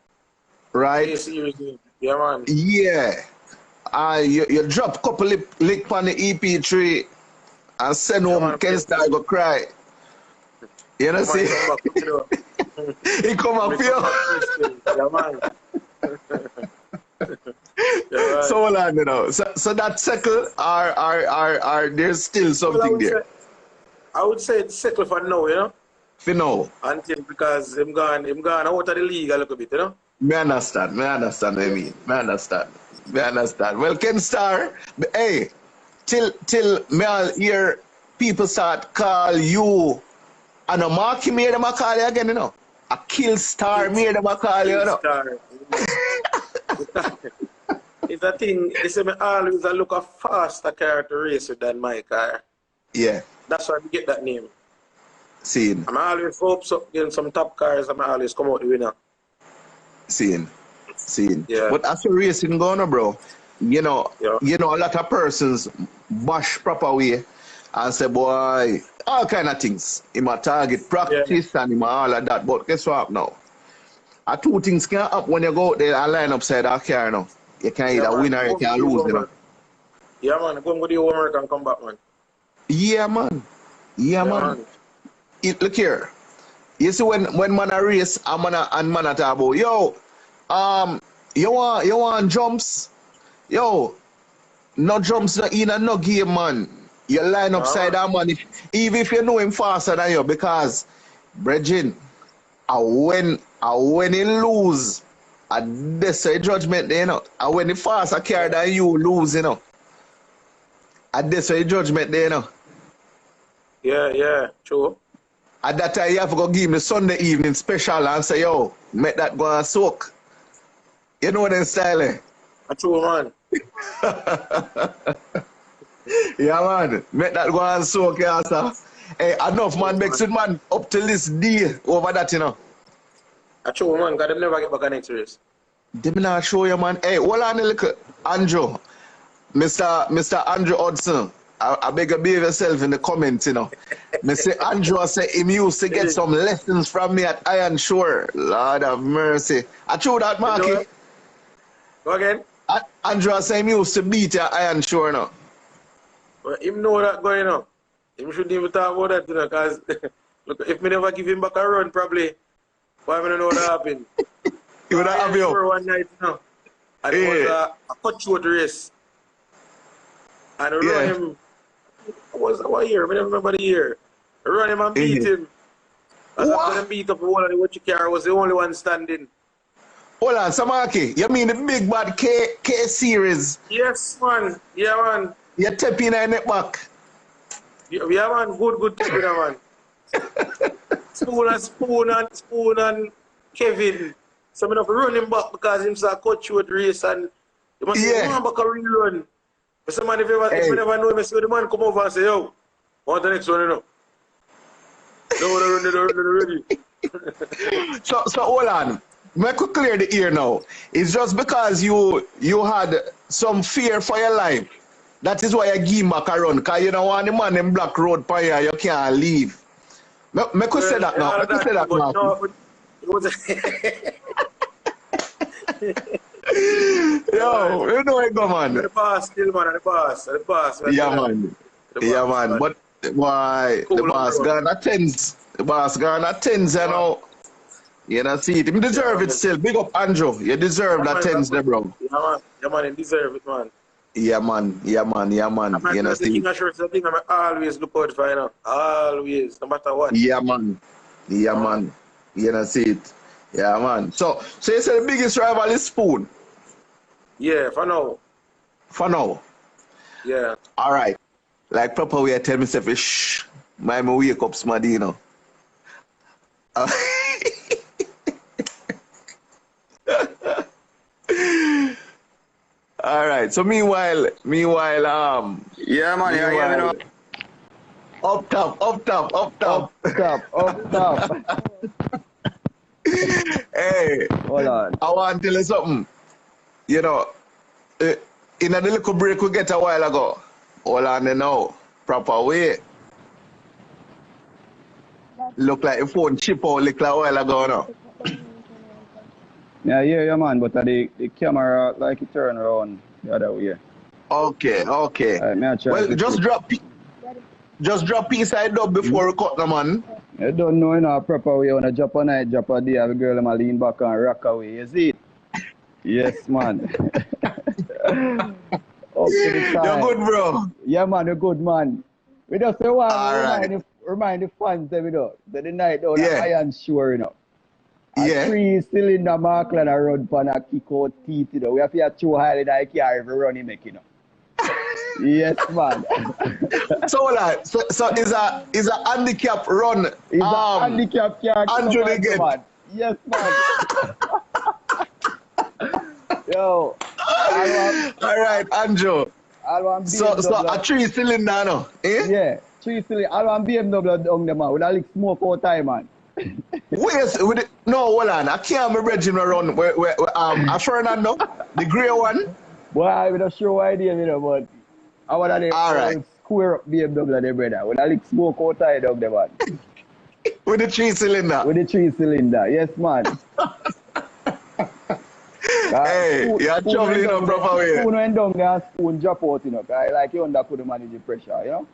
Right?
Yeah, seriously. Yeah, man.
Yeah. You drop couple lick on the EP3 and send home
man,
Ken Star go cry. You know, see? He come up here.
Yeah, man. Yeah,
So hold on, you know. So that settle are there's still something there.
I would say it's settled for now, you know.
For now.
Until because him gone out of the league a little bit, you know.
Me understand. I mean. Me understand. Well, Ken Star, hey, till me all hear people start call you and a Marky made them a call you again, you know. A Kill Star made them a call you, you know.
It's a thing, they say me always look a faster car to race with than my car.
Yeah.
That's why we get that name.
Seeing.
I'm always hopes up in some top cars, I'm always come out the winner.
Seeing.
Yeah.
But as for racing going, bro, you know,
Yeah.
a lot of persons bash proper way and say, boy, all kind of things. In my target practice and in my all of that. But guess what now? Two things can happen when you go out there and line upside that car now. You can either win or you can lose, you know.
Yeah, man. Go and go do your homework and come back, man.
Yeah, man. Look here. You see when man a race and man a talk about, yo, you want jumps? Yo, no jumps no in and no game, man. You line upside that man even if you know him faster than you, because Bridging, when he lose, that's a judgment there, you know. And when he faster carry than you lose, you know. That's a judgment there, you know.
Yeah, true.
At that time, you have to go give him the Sunday evening special and say, yo, make that go and soak. You know them style, eh?
A true, man.
Yeah, man. Make that go and soak, yeah, sir. Hey, enough, man. Makes it, man, up till this day over that, you know.
A true, man, because they never get back on next race.
They not show you, man. Hey, hold on a little. Andrew. Mr. Andrew Hudson. I beg you behave yourself in the comments, you know. Mr. Andrew say him used to get some lessons from me at Iron Shore. Lord of mercy. I true that, Marky.
Go again.
Andrew say him used to beat you at Iron Shore now.
Well, him know that going on. Him shouldn't even talk about that, you know, because look, if me never give him back a run, probably, why I don't know what happened.
He would have you.
One night, you know, and it was a cut-short race. And we run him, what year? I don't remember the year. We run him and beat him. And after them beat up the whole of the watch car, was the only one standing.
Hold on, Samaki, you mean the big bad K series?
Yes, man. Yeah, man.
You're tapping in the back.
Yeah, man. Good tapping, man. Spoon and Kevin. So I'm going to run him back because him saw cut short race and you must say, man, back a real run. But some man, if you never know him, I see the man come over and say, yo, want the next one, you know? Don't run ready.
So hold on. Make it clear the ear now. It's just because you had some fear for your life. That is why you give back a run. Because you don't want the man in Black Road for you can't leave. Me could say that now. Me could say that
but
now.
no, but it was
Yo, you know it go, man.
the boss still, man. The boss.
Yeah, man. Yeah, man. But why the boss gone at tens? The boss gone at tens, you know. You know, see it. Him deserve it still. Big up, Andrew. You deserve that tens, there, bro.
Yeah, man. You deserve it, man.
Yeah, man. You know, see.
King of shirts, the thing I always look out for, you know. Always, no matter what.
Yeah, man. You know, see it. Yeah, man. So you say the biggest rival is Spoon?
Yeah, for now.
For now?
Yeah.
All right. Like proper way I tell myself, shh, my wake up, smarty, you know. All right. So meanwhile,
yeah, man, yeah, you know.
Up top. Hey,
Hold on.
I want to tell you something. You know, in a little break we get a while ago. Hold on now. Proper way. Look like the phone chip out like a while ago now.
Yeah, man, but the camera like it turn around the other way.
Okay. Well, just drop piece side up before we cut the man.
You don't know in a proper way when a drop a night, drop a day, have a girl them a lean back and rock away. You see it? Yes, man. Up to the side.
You're good, bro.
Yeah, man, you're good, man. We just say one,
Right.
remind the fans that we do. The night down
Yeah.
Iron Shore, you know. A
Yeah.
3-cylinder Markland a run pan a kick out teeth, you know. We have to throw high in the car every run he make, you know. Yes, man.
So like, so is a handicap run.
It's a handicap car.
Andrew again.
Man. Yes, man. Yo.
All right, Andrew. So a 3-cylinder, no? Eh?
Yeah, 3-cylinder. I want BMW down there, man. With a little smoke out time, man.
Wait, no, hold on. I can't remember Reggie run. A Fernando, the grey one.
Boy, I'm not sure why idea, you know, but I want to
All right.
square up BMW there, brother. With a little smoke out time down there, man.
With the 3-cylinder.
With the 3-cylinder, yes, man.
Hey, you're traveling on proper way.
Spoon went down there and spoon drop out, you know. Cause like you under couldn't manage the pressure, you know.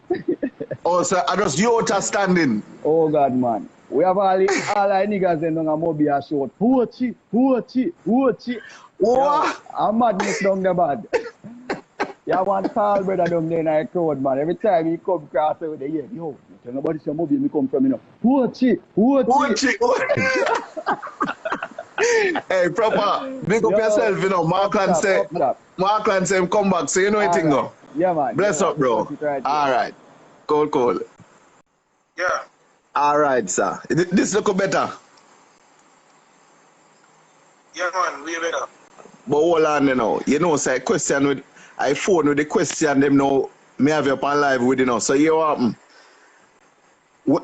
Oh, so I just Toyota standing.
Oh, God, man. We have all our niggas in a mobile short. Hoochie.
What?
I'm madness down the bad. You have one tall brother down there in the crowd, man. Every time he come across with the ear, yo, tell nobody some mobile me come from, you know. Hoochie.
Hey, proper. Big up yourself, you know. Markland say him come back, so you know anything, go.
Yeah, man.
Bless up, bro.
Right,
all right. Cool.
Yeah.
All right, sir. This look better.
Yeah, man. Way better.
But hold on, you know. You know, say question with I phone with the question them now. Me have you up on live with you know. So you what happen?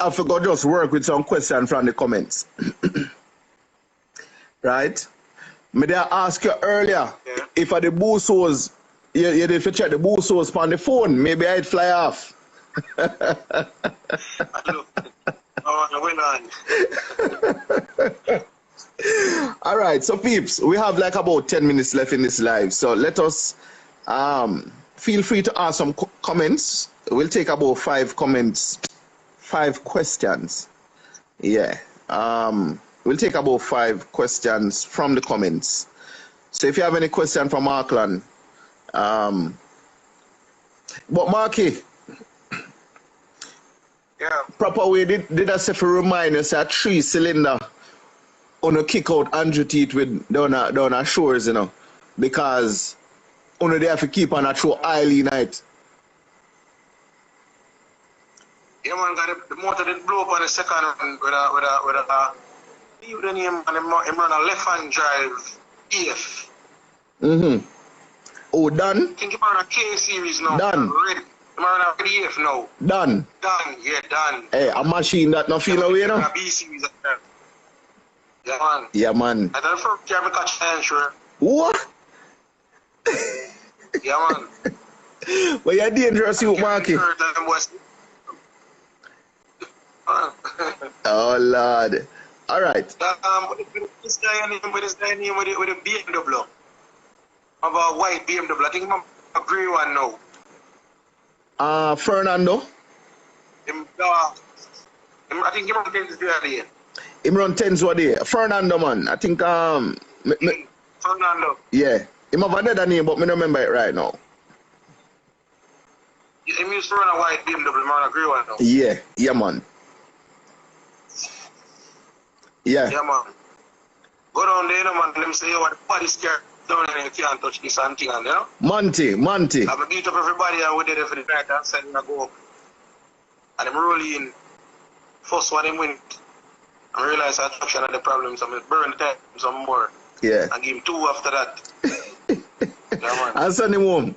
I forgot just work with some question from the comments. Right? Me did ask you earlier if the boost was you did check the boost was on the phone, maybe I'd fly off. All right, so peeps, we have like about 10 minutes left in this live. So let us feel free to ask some comments. We'll take about 5 questions. Yeah. We'll take about 5 questions from the comments. So if you have any question for Markland, but Marky,
yeah,
proper way did I say for remind us that 3-cylinder on a kick out Andrew teeth with down our shores, you know, because only they have to keep on a true oily night.
Yeah, man, got the motor didn't blow up on the second one with a leave the name and him run a left-hand drive EF.
Oh, done?
I think him run a K series now.
Done.
Ready. Him run a EF now.
Done.
Yeah, done.
Hey, a machine that not feel away, you know?
A B series. Yeah, man.
Yeah, man.
I don't first time I catch the answer.
What?
Yeah, man.
Well, you're dangerous, you, Marky. Oh Lord. All right.
With this guy name with a BMW. About white BMW. I think I'm a grey one now.
Fernando.
I think him against the other.
Him run 10s what day. Fernando man. I think
Fernando.
yeah. Him have another name, but me don't remember it right now.
Him used to run a white BMW, man, a grey one now.
Yeah, man. Yeah.
Yeah, man. Go down there, man. Let me say, yo, what the body scared down there, you can't touch this and thing, you know?
Monty.
I beat up everybody and we did it for the night and said, I go up. And I'm rolling. First one, him win. I realized I traction had the problem, so I burn the time some more.
Yeah.
And give him 2 after that. Yeah, man.
And send him home.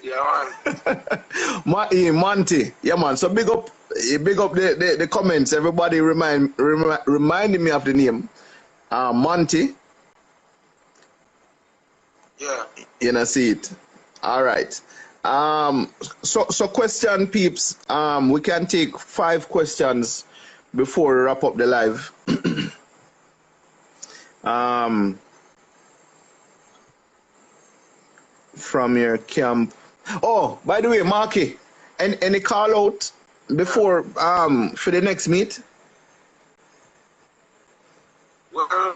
Yeah, man.
Monty. Yeah, man. So big up the comments. Everybody reminding me of the name. Monty.
Yeah.
You know, see it. All right. So question, peeps. We can take 5 questions before we wrap up the live. From your camp. Oh, by the way, Marky, any call out before for the next meet?
Well,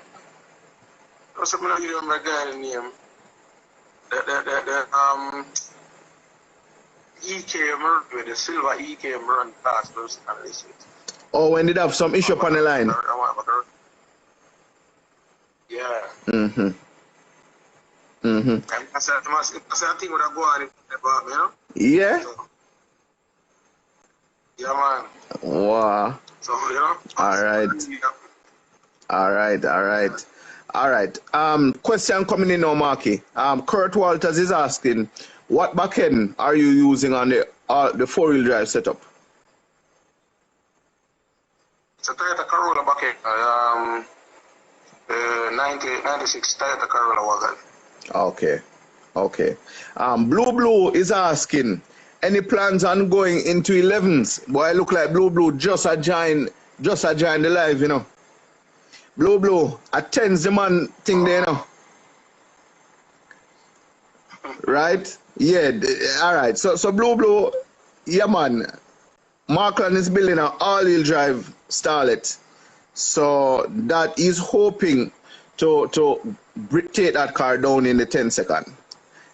what's up, I give you my guy name? EK with the silver EK run past those analysts.
Oh, when did have some issue up on the line?
Yeah.
Mm-hmm.
And I said, I think what I go on about, you know?
Yeah?
So, yeah, man.
Wow.
So, you know?
All right. Question coming in now, Marky. Kurt Walters is asking, what backend are you using on the 4-wheel drive setup?
It's a Toyota Corolla backend. 96 Toyota Corolla wagon.
Okay. Blue is asking, any plans on going into 11s? Boy, I look like Blue just a join the live, you know. Blue, attends the man thing there, you know. Right? Yeah, all right. So Blue, yeah, man. Markland is building an all-wheel drive Starlet. So that is hoping to take that car down in the 10 second.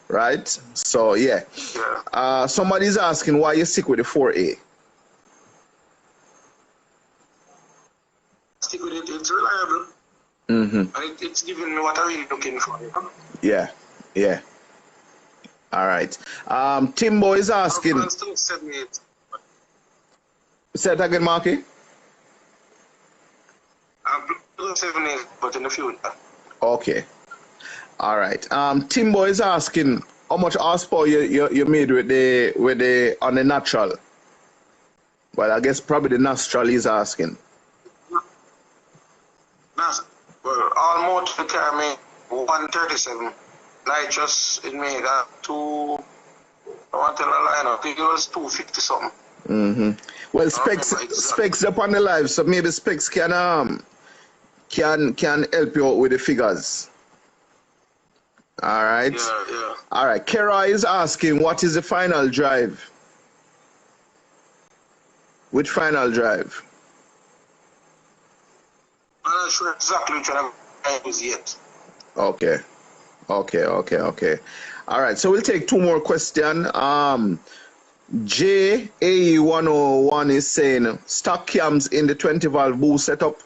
Right? So, yeah. Somebody's asking why you stick with the 4A.
Stick with it. It's reliable.
Mm-hmm.
And it's giving me what I'm really looking for.
Yeah. All right. Timbo is asking. Say it again, Marky.
I'm 78, but in the future.
Okay. All right. Timbo is asking how much horsepower you made with the on the natural. Well, I guess probably the natural is asking.
Well, almost the car made 137. Nitrous it made 2. I want to tell a line. I think it was 250 something.
Mm-hmm. Well, specs up on the live, so maybe specs can help you out with the figures. All right.
Yeah.
All right. Kara is asking, what is the final drive? Which final drive?
I'm not sure exactly which one I was yet.
Okay. All right. So we'll take 2 more questions. JAE101 is saying stock cams in the 20 valve boost setup.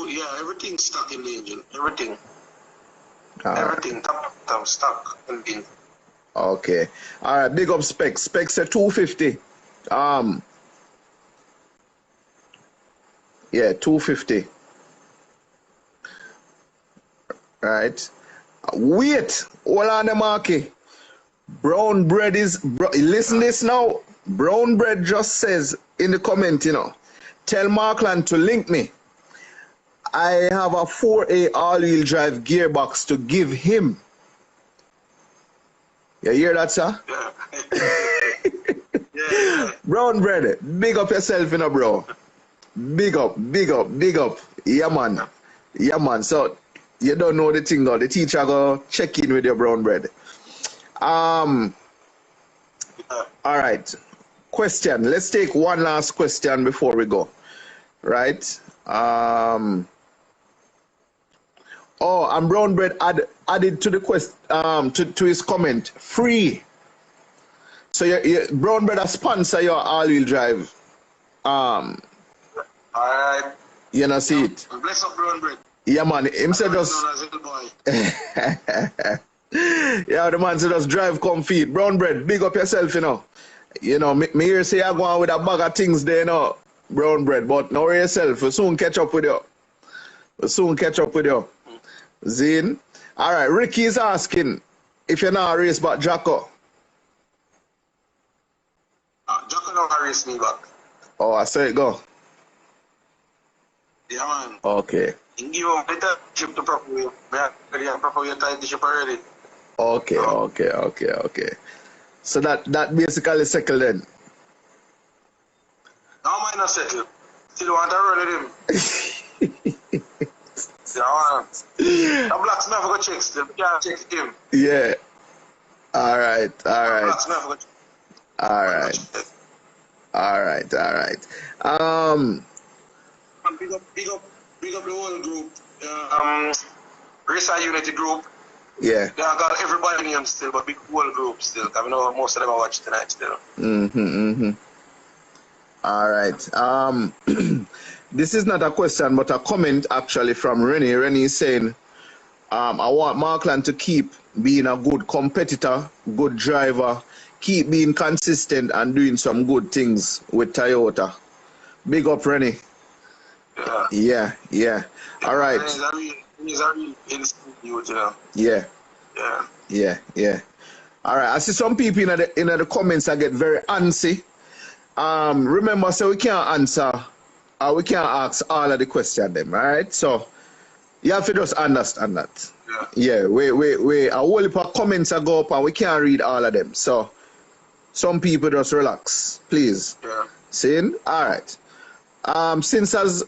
Yeah, everything's stuck in the engine. Everything.
Right.
Everything top stuck in the engine.
Okay. All right. Big up specs. Specs at 250. Yeah, 250. Right. Wait. Hold on the market. Brown bread is. Listen this now. Brown bread just says in the comment, you know, tell Markland to link me. I have a 4A all-wheel drive gearbox to give him. You hear that, sir?
Yeah. Yeah. Yeah.
Brown bread, big up yourself, you know, bro. Big up, big up, big up. Yeah, man. Yeah, man. So, you don't know the thing, though. The teacher go check in with your brown bread. All right. Question. Let's take one last question before we go. Right? Oh, and brown bread added to the to his comment. Free. So brown bread a sponsor your all-wheel drive.
Alright.
You know see it.
Bless up brown bread.
Yeah, man. Him said just. Yeah, the man said just drive come feed. Brown bread, big up yourself, you know. You know, me here say you're going with a bag of things there, you know. Brown bread, but know yourself. We'll soon catch up with you. Zine. All right, Ricky is asking if you're not a race back Jacko.
Jacko don't race me back.
Oh, I saw it go.
Yeah, man.
Okay.
You give him better ship to proper way. Proper way tied the ship already.
Okay. So that basically settled then.
No, man, not settled. Still want to run with him. Yeah, man. The blacksmith go check still. We can't check him.
Yeah. All right.
Blacksmith go check.
All right.
Big up the whole group. Racer Unity group.
Yeah.
They got everybody name still, but big whole group still. Because I know most of them are watching tonight still.
All right. This is not a question, but a comment actually from Rennie. Rennie is saying, I want Markland to keep being a good competitor, good driver, keep being consistent and doing some good things with Toyota. Big up, Rennie. Yeah. All right.
He's a real instant youth, you know.
Yeah. All right. I see some people in the comments that get very antsy. Remember, so we can't answer, we can't ask all of the questions them. All right. So you have to just understand that. Yeah. We a whole heap of comments that go up and we can't read all of them. So some people just relax, please.
Yeah.
Seeing? All right. Since as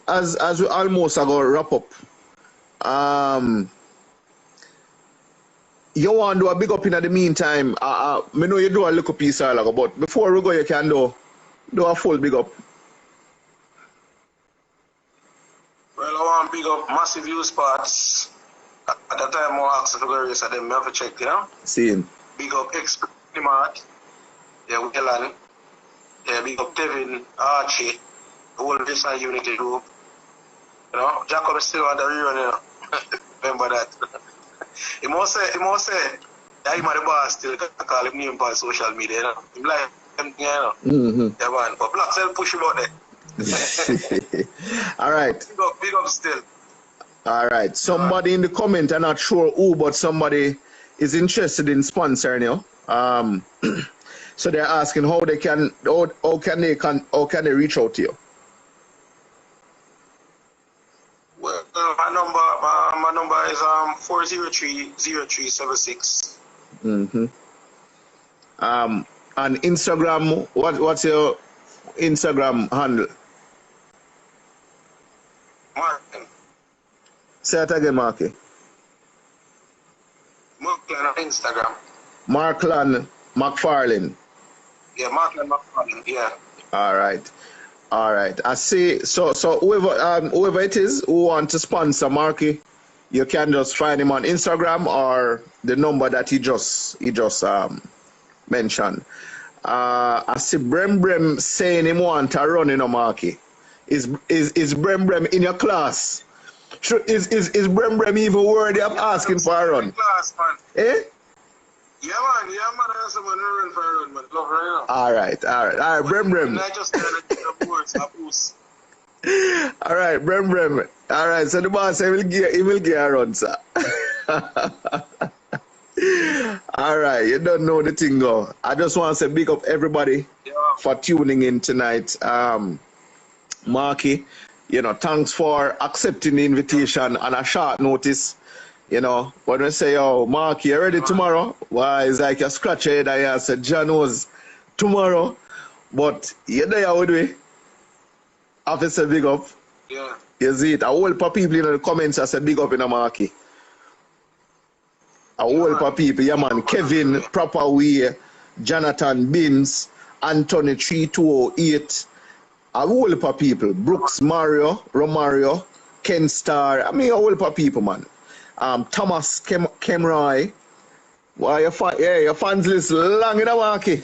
we almost are going to wrap up, you want to do a big up in the meantime. I know you do a little piece all ago, but before we go, you can do a full big up.
Well, I want big up Massive Use Parts. At that time, I asked to go race at them. I have to check, you know.
Seeing?
Big up Express Mart. Yeah, Whelan. Yeah, big up Devin, Archie. The whole Racer Unity group. You know, Jacob is still on the rerun, you know. Remember that. He must say, yeah, he's the boss still. I call him name on social media, you know. He's like, you know. Yeah, man. But Black Cell push him out there.
All right.
Big up still.
All right. Somebody in the comment, I'm not sure who, but somebody is interested in sponsoring you. So they're asking how can they reach out to you?
Well, my number is 403-0376.
On Instagram, what's your Instagram handle?
Markland.
Say it again, Marky.
Markland on Instagram.
Markland McFarlane.
Yeah, Markland McFarlane. Yeah.
All right. I see. So whoever it is who want to sponsor Marky, you can just find him on Instagram or the number that he just mentioned. I see Brem saying him want to run in a Marky. Is Brem in your class? Is Brem even worthy of asking for a run?
Class, man.
Eh?
Yeah, man. That's someone who run for a run, man. Love right now.
All right. Brem.
I just kind of get a boost.
All right, Brem. All right, so the boss he will give a run, sir. All right, you don't know the thing, though. I just want to say big up everybody for tuning in tonight. Marky, thanks for accepting the invitation on a short notice. When we say, oh, Mark, you ready tomorrow? Why, it's like you scratch your head and you say, John knows tomorrow. But you know how we do it. Officer, big up.
Yeah.
You see it. A whole lot of people in the comments I said big up in the market. A whole lot of people, yeah man. Kevin, Proper Way, Jonathan Binns, Anthony 3208. A whole lot of people. Brooks Mario, Romario, Ken Star. I mean a whole lot of people, man. Thomas Kemroy. Why your fans list long in the market.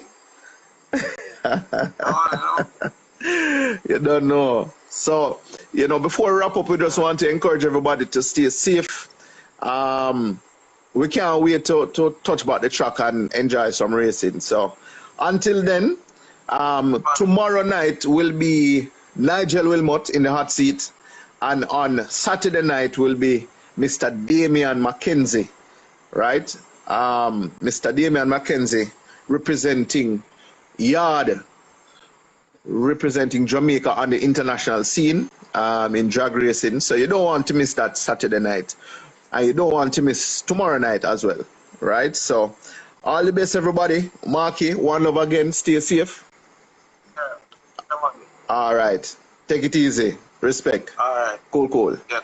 You don't know. So, you know, before we wrap up, we just want to encourage everybody to stay safe. We can't wait to touch about the track and enjoy some racing. So, until then, tomorrow night will be Nigel Wilmot in the hot seat. And on Saturday night will be Mr. Damian McKenzie, right? Mr. Damian McKenzie representing Yard, representing Jamaica on the international scene in drag racing. So you don't want to miss that Saturday night. And you don't want to miss tomorrow night as well, right? So all the best, everybody. Marky, one love again. Stay safe.
Yeah.
All right. Take it easy. Respect.
All right.
Cool.
Yeah.